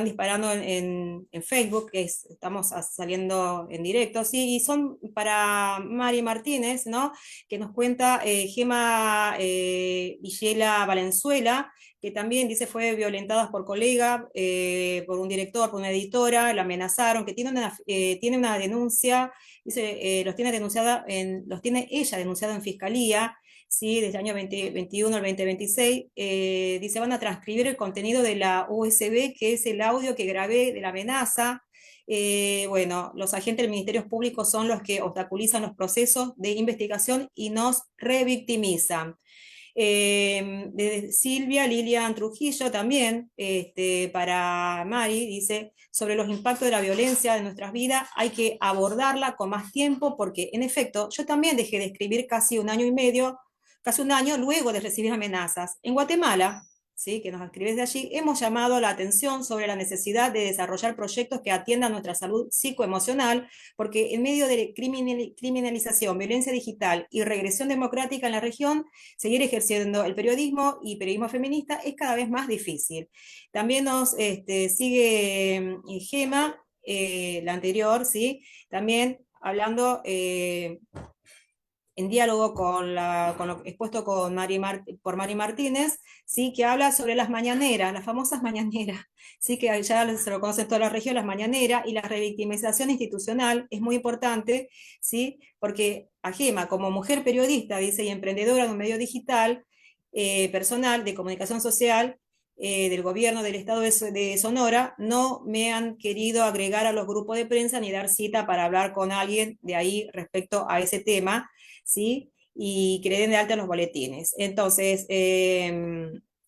disparando en Facebook, estamos saliendo en directo, ¿sí? Y son para Mari Martínez, ¿no? Que nos cuenta Gema Villela Valenzuela, que también dice fue violentada por colega, por un director, por una editora, la amenazaron, que tiene una denuncia. Dice, los tiene ella denunciada en fiscalía, ¿sí? Desde el año 2021 al 2026. Dice, van a transcribir el contenido de la USB, que es el audio que grabé de la amenaza. Bueno, los agentes del Ministerio Público son los que obstaculizan los procesos de investigación y nos revictimizan. De Silvia Lilian Trujillo también, para Mari, dice, sobre los impactos de la violencia en nuestras vidas, hay que abordarla con más tiempo, porque en efecto, yo también dejé de escribir casi un año y medio, casi un año luego de recibir amenazas. En Guatemala, ¿sí? Que nos escribes de allí, hemos llamado la atención sobre la necesidad de desarrollar proyectos que atiendan nuestra salud psicoemocional, porque en medio de criminalización, violencia digital y regresión democrática en la región, seguir ejerciendo el periodismo y periodismo feminista es cada vez más difícil. También nos sigue Gema, la anterior, ¿sí? También hablando en diálogo con lo expuesto por Mari Martínez, ¿sí? Que habla sobre las mañaneras, las famosas mañaneras, ¿sí? Que ya se lo conocen toda la región, las mañaneras, y la revictimización institucional es muy importante, ¿sí? Porque a Gema, como mujer periodista, dice, y emprendedora de un medio digital, personal, de comunicación social, del gobierno del estado de Sonora, no me han querido agregar a los grupos de prensa ni dar cita para hablar con alguien de ahí respecto a ese tema, ¿sí? Y que le den de alta los boletines. Entonces,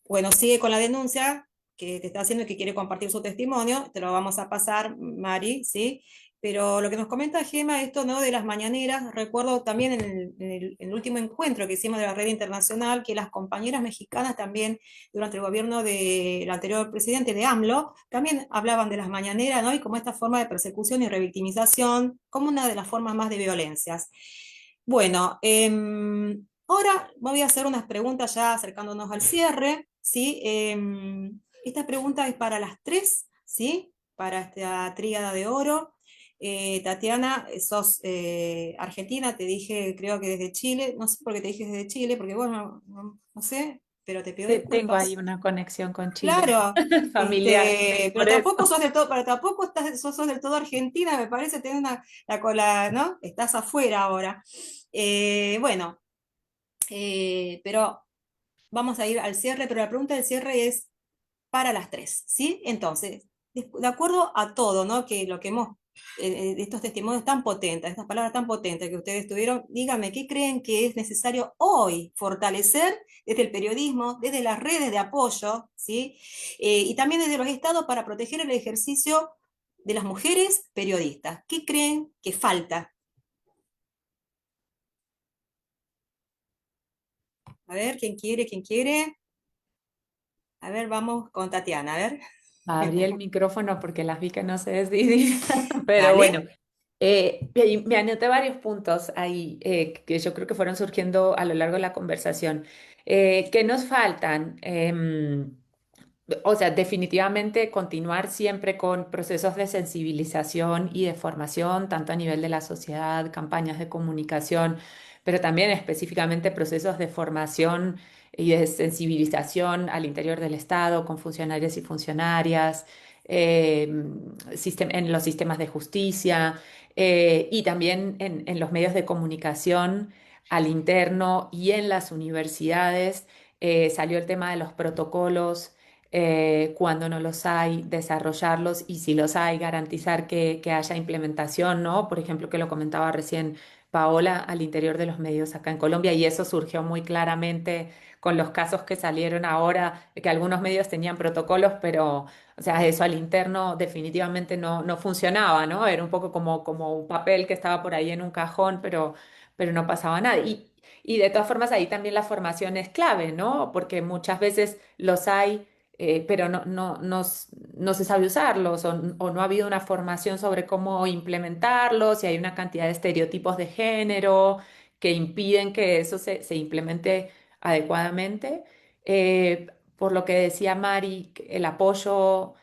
bueno, sigue con la denuncia que te está haciendo y que quiere compartir su testimonio, te lo vamos a pasar, Mari, ¿sí? Pero lo que nos comenta Gema, esto, ¿no? De las mañaneras, recuerdo también en el último encuentro que hicimos de la red internacional, que las compañeras mexicanas también, durante el gobierno del anterior presidente de AMLO, también hablaban de las mañaneras, ¿no? Y como esta forma de persecución y revictimización, como una de las formas más de violencias. Bueno, ahora voy a hacer unas preguntas ya acercándonos al cierre, ¿sí? Esta pregunta es para las tres, ¿sí? Para esta tríada de oro. Tatiana, sos argentina, te dije, creo que desde Chile, no sé por qué te dije desde Chile, porque bueno, no sé, pero te pido Tengo disculpas. ahí una conexión con Chile Claro, familiar, pero por eso. tampoco sos del todo, pero tampoco sos del todo argentina, me parece tener la cola, ¿no? Estás afuera ahora. Bueno, pero vamos a ir al cierre, pero la pregunta del cierre es para las tres, ¿sí? Entonces, de acuerdo a todo, ¿no? Que lo que hemos, estos testimonios tan potentes, estas palabras tan potentes que ustedes tuvieron, díganme, ¿qué creen que es necesario hoy fortalecer desde el periodismo, desde las redes de apoyo, ¿sí? Y también desde los estados para proteger el ejercicio de las mujeres periodistas? ¿Qué creen que falta? A ver, ¿quién quiere? ¿Quién quiere? A ver, vamos con Tatiana, a ver. Abrí el micrófono porque las vi que no se decidían, pero bueno, Dale. me anoté varios puntos ahí que yo creo que fueron surgiendo a lo largo de la conversación. ¿Qué nos faltan? O sea, definitivamente continuar siempre con procesos de sensibilización y de formación, tanto a nivel de la sociedad, campañas de comunicación, pero también específicamente procesos de formación y de sensibilización al interior del Estado, con funcionarios y funcionarias, eh, en los sistemas de justicia y también en los medios de comunicación al interno y en las universidades. Salió el tema de los protocolos cuando no los hay, desarrollarlos y si los hay, garantizar que haya implementación, ¿no? Por ejemplo, que lo comentaba recién Paola al interior de los medios acá en Colombia y eso surgió muy claramente con los casos que salieron ahora, que algunos medios tenían protocolos, pero, o sea, eso al interno definitivamente no funcionaba, ¿no? Era un poco como un papel que estaba por ahí en un cajón, pero no pasaba nada. Y de todas formas ahí también la formación es clave, ¿no? Porque muchas veces los hay pero no se sabe usarlos o no ha habido una formación sobre cómo implementarlos y hay una cantidad de estereotipos de género que impiden que eso se implemente adecuadamente. Por lo que decía Mari, el apoyo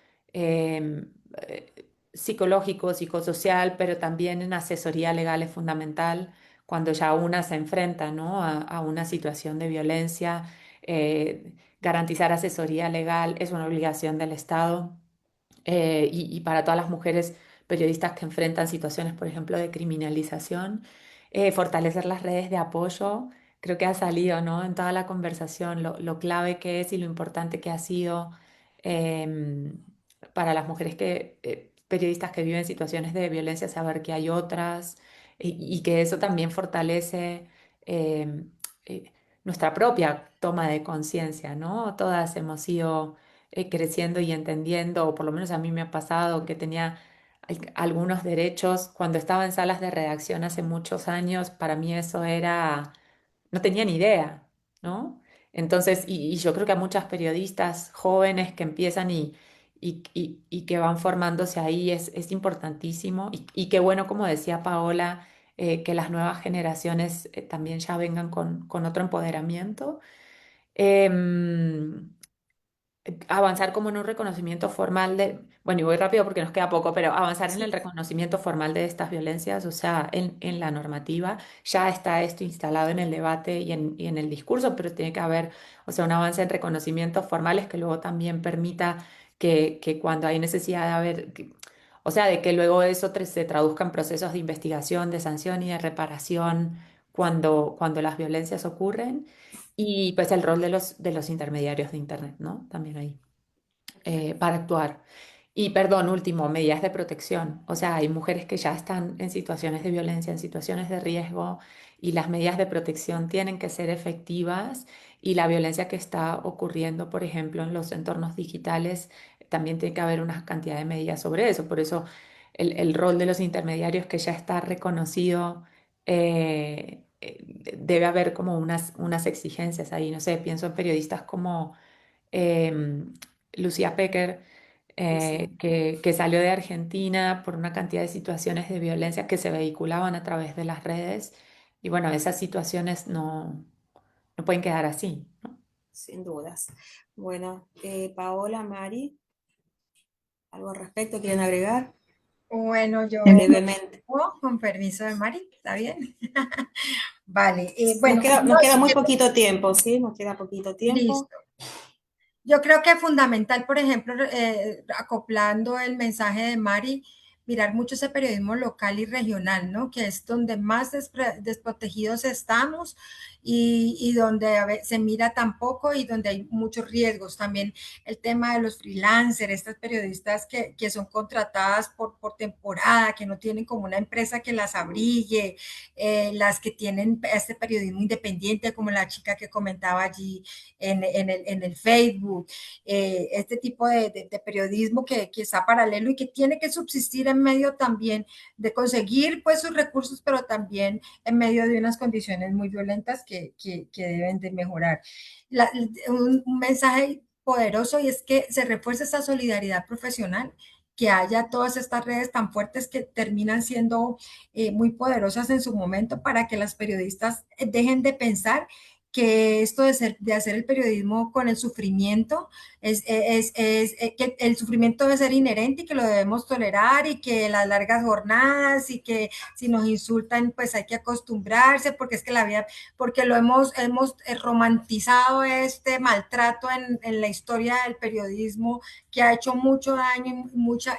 psicológico, psicosocial, pero también en asesoría legal es fundamental cuando ya una se enfrenta, ¿no? a una situación de violencia. Garantizar asesoría legal es una obligación del Estado y para todas las mujeres periodistas que enfrentan situaciones, por ejemplo, de criminalización, fortalecer las redes de apoyo. Creo que ha salido, ¿no? En toda la conversación lo clave que es y lo importante que ha sido em, para las mujeres periodistas que viven situaciones de violencia, saber que hay otras y que eso también fortalece em, eh, nuestra propia toma de conciencia, ¿no? Todas hemos ido creciendo y entendiendo, o por lo menos a mí me ha pasado que tenía algunos derechos cuando estaba en salas de redacción hace muchos años, para mí eso era, no tenía ni idea, ¿no? Entonces, y yo creo que a muchas periodistas jóvenes que empiezan y que van formándose ahí es importantísimo y qué bueno, como decía Paola, que las nuevas generaciones también ya vengan con otro empoderamiento. Em, Avanzar como en un reconocimiento formal de, bueno, y voy rápido porque nos queda poco, pero avanzar en el Sí, reconocimiento formal de estas violencias, o sea, en la normativa, ya está esto instalado en el debate y en el discurso, pero tiene que haber, o sea, un avance en reconocimientos formales que luego también permita que cuando hay necesidad de haber, o sea, de que luego eso se traduzca en procesos de investigación, de sanción y de reparación cuando las violencias ocurren. Y pues el rol de los intermediarios de Internet, ¿no? También ahí, para actuar. Y perdón, último, medidas de protección. O sea, hay mujeres que ya están en situaciones de violencia, en situaciones de riesgo, y las medidas de protección tienen que ser efectivas. Y la violencia que está ocurriendo, por ejemplo, en los entornos digitales, también tiene que haber una cantidad de medidas sobre eso. Por eso el rol de los intermediarios que ya está reconocido, debe haber como unas exigencias ahí. No sé, pienso en periodistas como em, Lucía Pecker, Lucía. que salió de Argentina por una cantidad de situaciones de violencia que se vehiculaban a través de las redes. Y bueno, esas situaciones no pueden quedar así, ¿no? Sin dudas. Bueno, Paola, Mari, ¿algo al respecto quieren agregar? Bueno, yo Brevemente. con permiso de Mari, ¿está bien? Vale, Nos bueno, queda, no, nos queda muy poquito tiempo, ¿sí? Nos queda poquito tiempo. listo. Yo creo que es fundamental, por ejemplo, acoplando el mensaje de Mari, mirar mucho ese periodismo local y regional, ¿no? Que es donde más desprotegidos estamos y donde se mira tan poco y donde hay muchos riesgos. También el tema de los freelancers, estas periodistas que son contratadas por temporada, que no tienen como una empresa que las abrigue, las que tienen este periodismo independiente, como la chica que comentaba allí en el Facebook, este tipo de periodismo que está paralelo y que tiene que subsistir en medio también de conseguir pues sus recursos, pero también en medio de unas condiciones muy violentas que deben de mejorar. Un mensaje poderoso y es que se refuerza esa solidaridad profesional, que haya todas estas redes tan fuertes que terminan siendo muy poderosas en su momento para que las periodistas dejen de pensar que esto de hacer el periodismo con el sufrimiento que el sufrimiento debe ser inherente y que lo debemos tolerar y que las largas jornadas y que si nos insultan pues hay que acostumbrarse porque es que la vida, porque hemos romantizado este maltrato en la historia del periodismo que ha hecho mucho daño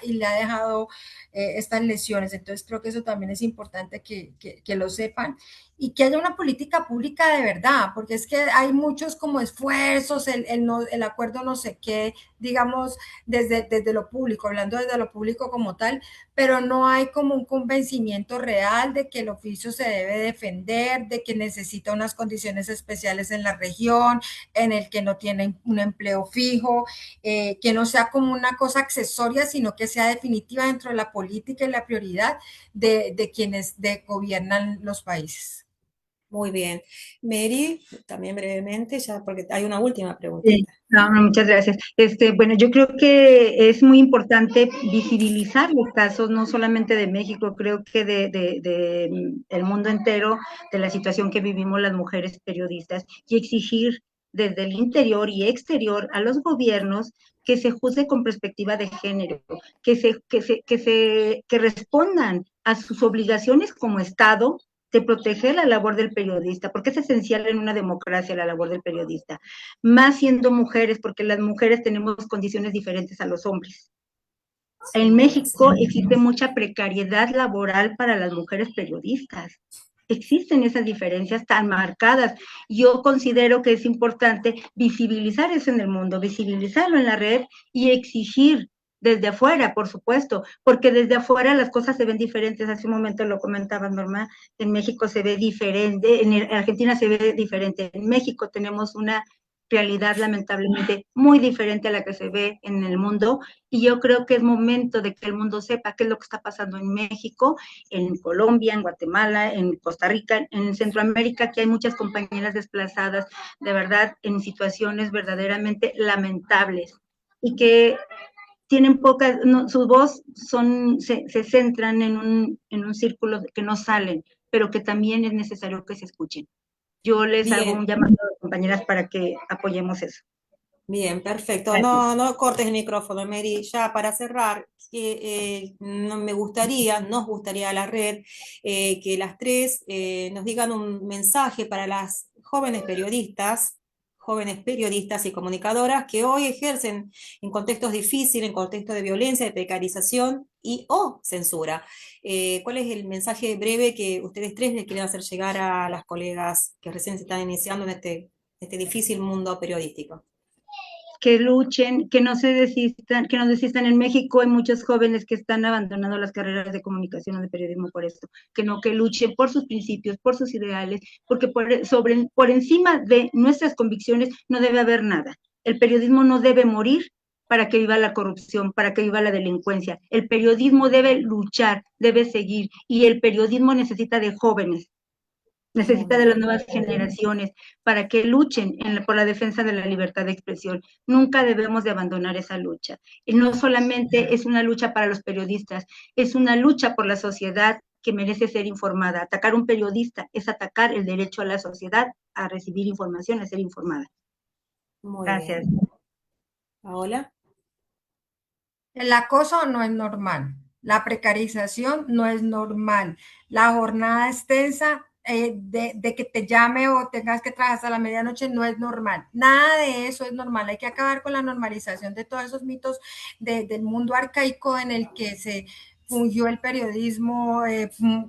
y le ha dejado estas lesiones. Entonces creo que eso también es importante que lo sepan y que haya una política pública de verdad, porque es que hay muchos como esfuerzos, el acuerdo no sé qué, digamos, desde lo público, hablando desde lo público como tal, pero no hay como un convencimiento real de que el oficio se debe defender, de que necesita unas condiciones especiales en la región, en el que no tiene un empleo fijo, que no sea como una cosa accesoria, sino que sea definitiva dentro de la política y la prioridad de quienes gobiernan los países. Muy bien. Mary, también brevemente, ya porque hay una última Sí, preguntita. no, muchas gracias. Bueno, yo creo que es muy importante visibilizar los casos, no solamente de México, creo que de el mundo entero, de la situación que vivimos las mujeres periodistas y exigir desde el interior y exterior a los gobiernos que se juzgue con perspectiva de género, que respondan a sus obligaciones como Estado de proteger la labor del periodista, porque es esencial en una democracia la labor del periodista, más siendo mujeres, porque las mujeres tenemos condiciones diferentes a los hombres. En Sí, México existe mucha precariedad laboral para las mujeres periodistas. Existen esas diferencias tan marcadas. Yo considero que es importante visibilizar eso en el mundo, visibilizarlo en la red y exigir desde afuera, por supuesto, porque desde afuera las cosas se ven diferentes. Hace un momento lo comentaba Norma, en México se ve diferente, en Argentina se ve diferente. En México tenemos una realidad lamentablemente muy diferente a la que se ve en el mundo y yo creo que es momento de que el mundo sepa qué es lo que está pasando en México, en Colombia, en Guatemala, en Costa Rica, en Centroamérica, que hay muchas compañeras desplazadas, de verdad, en situaciones verdaderamente lamentables y que tienen pocas, no, su voz se centran en un círculo que no salen, pero que también es necesario que se escuchen. Yo les hago un bien, llamado a las compañeras para que apoyemos eso. bien, perfecto. Gracias. No, no cortes el micrófono, Mary. Ya para cerrar, nos gustaría a la red que las tres nos digan un mensaje para las jóvenes periodistas y comunicadoras que hoy ejercen en contextos difíciles, en contextos de violencia, de precarización y o censura. ¿Cuál es el mensaje breve que ustedes tres les quieren hacer llegar a las colegas que recién se están iniciando en este difícil mundo periodístico? Que luchen, que no se desistan, que no desistan. En México hay muchos jóvenes que están abandonando las carreras de comunicación o de periodismo por esto, que luchen por sus principios, por sus ideales, porque por encima de nuestras convicciones no debe haber nada. El periodismo no debe morir para que viva la corrupción, para que viva la delincuencia. El periodismo debe luchar, debe seguir, y el periodismo necesita de jóvenes, necesita de las nuevas generaciones para que luchen por la defensa de la libertad de expresión. Nunca debemos de abandonar esa lucha. Y no solamente es una lucha para los periodistas, es una lucha por la sociedad que merece ser informada. Atacar a un periodista es atacar el derecho a la sociedad a recibir información, a ser informada. Muy Gracias. bien. Paola. El acoso no es normal, la precarización no es normal, la jornada extensa de que te llame o tengas que trabajar hasta la medianoche no es normal, nada de eso es normal, hay que acabar con la normalización de todos esos mitos del mundo arcaico en el que fungió el periodismo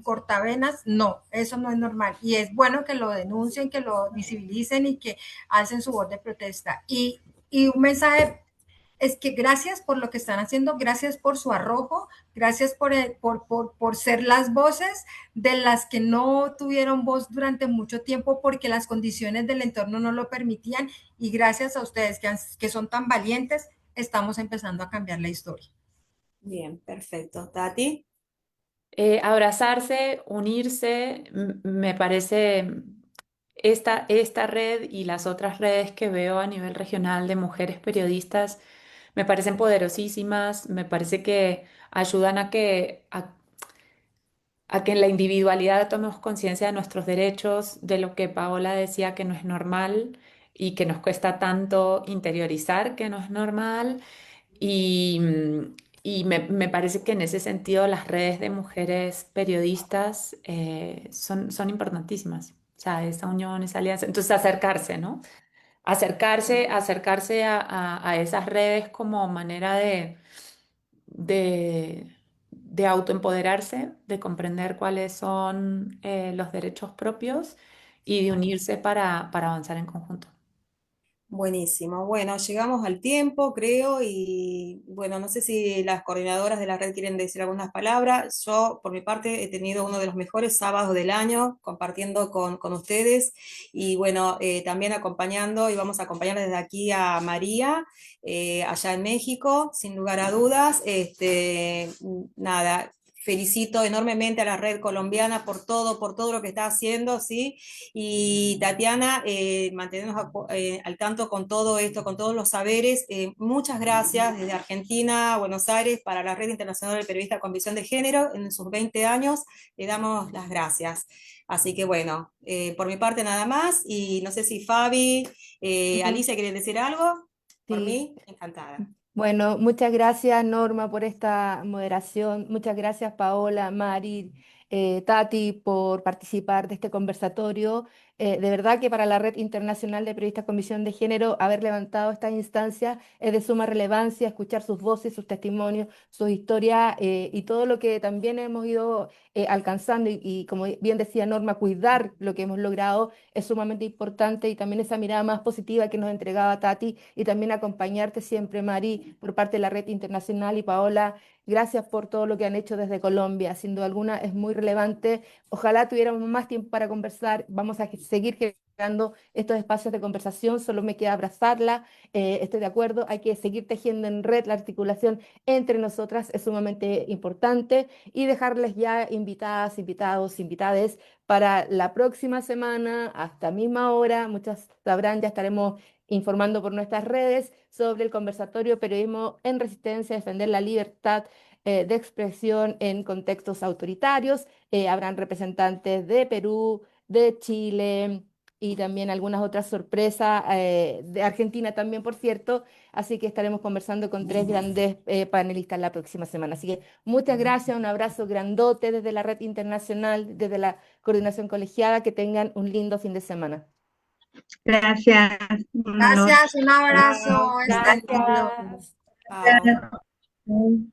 cortavenas. No, eso no es normal. Y es bueno que lo denuncien, que lo visibilicen y que hacen su voz de protesta. Y un mensaje es que gracias por lo que están haciendo, gracias por su arrojo, gracias por ser las voces de las que no tuvieron voz durante mucho tiempo porque las condiciones del entorno no lo permitían, y gracias a ustedes que son tan valientes, estamos empezando a cambiar la historia. Bien, perfecto. Tati. Abrazarse, unirse, me parece esta red y las otras redes que veo a nivel regional de mujeres periodistas me parecen poderosísimas, me parece que ayudan a que en la individualidad tomemos conciencia de nuestros derechos, de lo que Paola decía que no es normal y que nos cuesta tanto interiorizar que no es normal. Y, me parece que en ese sentido las redes de mujeres periodistas son importantísimas. O sea, esa unión, esa alianza. Entonces acercarse, ¿no? Acercarse a esas redes como manera de autoempoderarse, de comprender cuáles son los derechos propios y de unirse para avanzar en conjunto. Buenísimo. Bueno, llegamos al tiempo, creo, y bueno, no sé si las coordinadoras de la red quieren decir algunas palabras. Yo, por mi parte, he tenido uno de los mejores sábados del año compartiendo con ustedes y bueno, también acompañando y vamos a acompañar desde aquí a María, allá en México, sin lugar a dudas. Nada. Felicito enormemente a la red colombiana por todo lo que está haciendo, ¿sí? Y Tatiana, mantenernos al tanto con todo esto, con todos los saberes. Muchas gracias desde Argentina, Buenos Aires, para la Red Internacional del Periodista con Visión de Género. En sus 20 años le damos las gracias. Así que bueno, por mi parte nada más. Y no sé si Fabi, Ujú. Alicia, ¿quieren decir algo? Por Sí. mí, encantada. Bueno, muchas gracias Norma por esta moderación, muchas gracias Paola, Mari, Tati por participar de este conversatorio. De verdad que para la Red Internacional de Periodistas con Visión de Género haber levantado esta instancia es de suma relevancia, escuchar sus voces, sus testimonios, sus historias y todo lo que también hemos ido alcanzando y como bien decía Norma, cuidar lo que hemos logrado es sumamente importante y también esa mirada más positiva que nos entregaba Tati y también acompañarte siempre, Mari, por parte de la Red Internacional y Paola. Gracias por todo lo que han hecho desde Colombia. Sin duda alguna es muy relevante. Ojalá tuviéramos más tiempo para conversar. Vamos a seguir generando estos espacios de conversación. Solo me queda abrazarla. Estoy de acuerdo. Hay que seguir tejiendo en red. La articulación entre nosotras es sumamente importante y dejarles ya invitadas, invitados, invitades para la próxima semana, hasta misma hora. Muchas sabrán, ya estaremos informando por nuestras redes sobre el conversatorio Periodismo en Resistencia, defender la libertad de expresión en contextos autoritarios. Habrán representantes de Perú, de Chile y también algunas otras sorpresas de Argentina también, por cierto. Así que estaremos conversando con tres grandes panelistas la próxima semana. Así que muchas gracias, un abrazo grandote desde la Red Internacional, desde la Coordinación Colegiada. Que tengan un lindo fin de semana. Gracias, un honor. Gracias, un abrazo, Chao. está lindo. Gracias. Chao.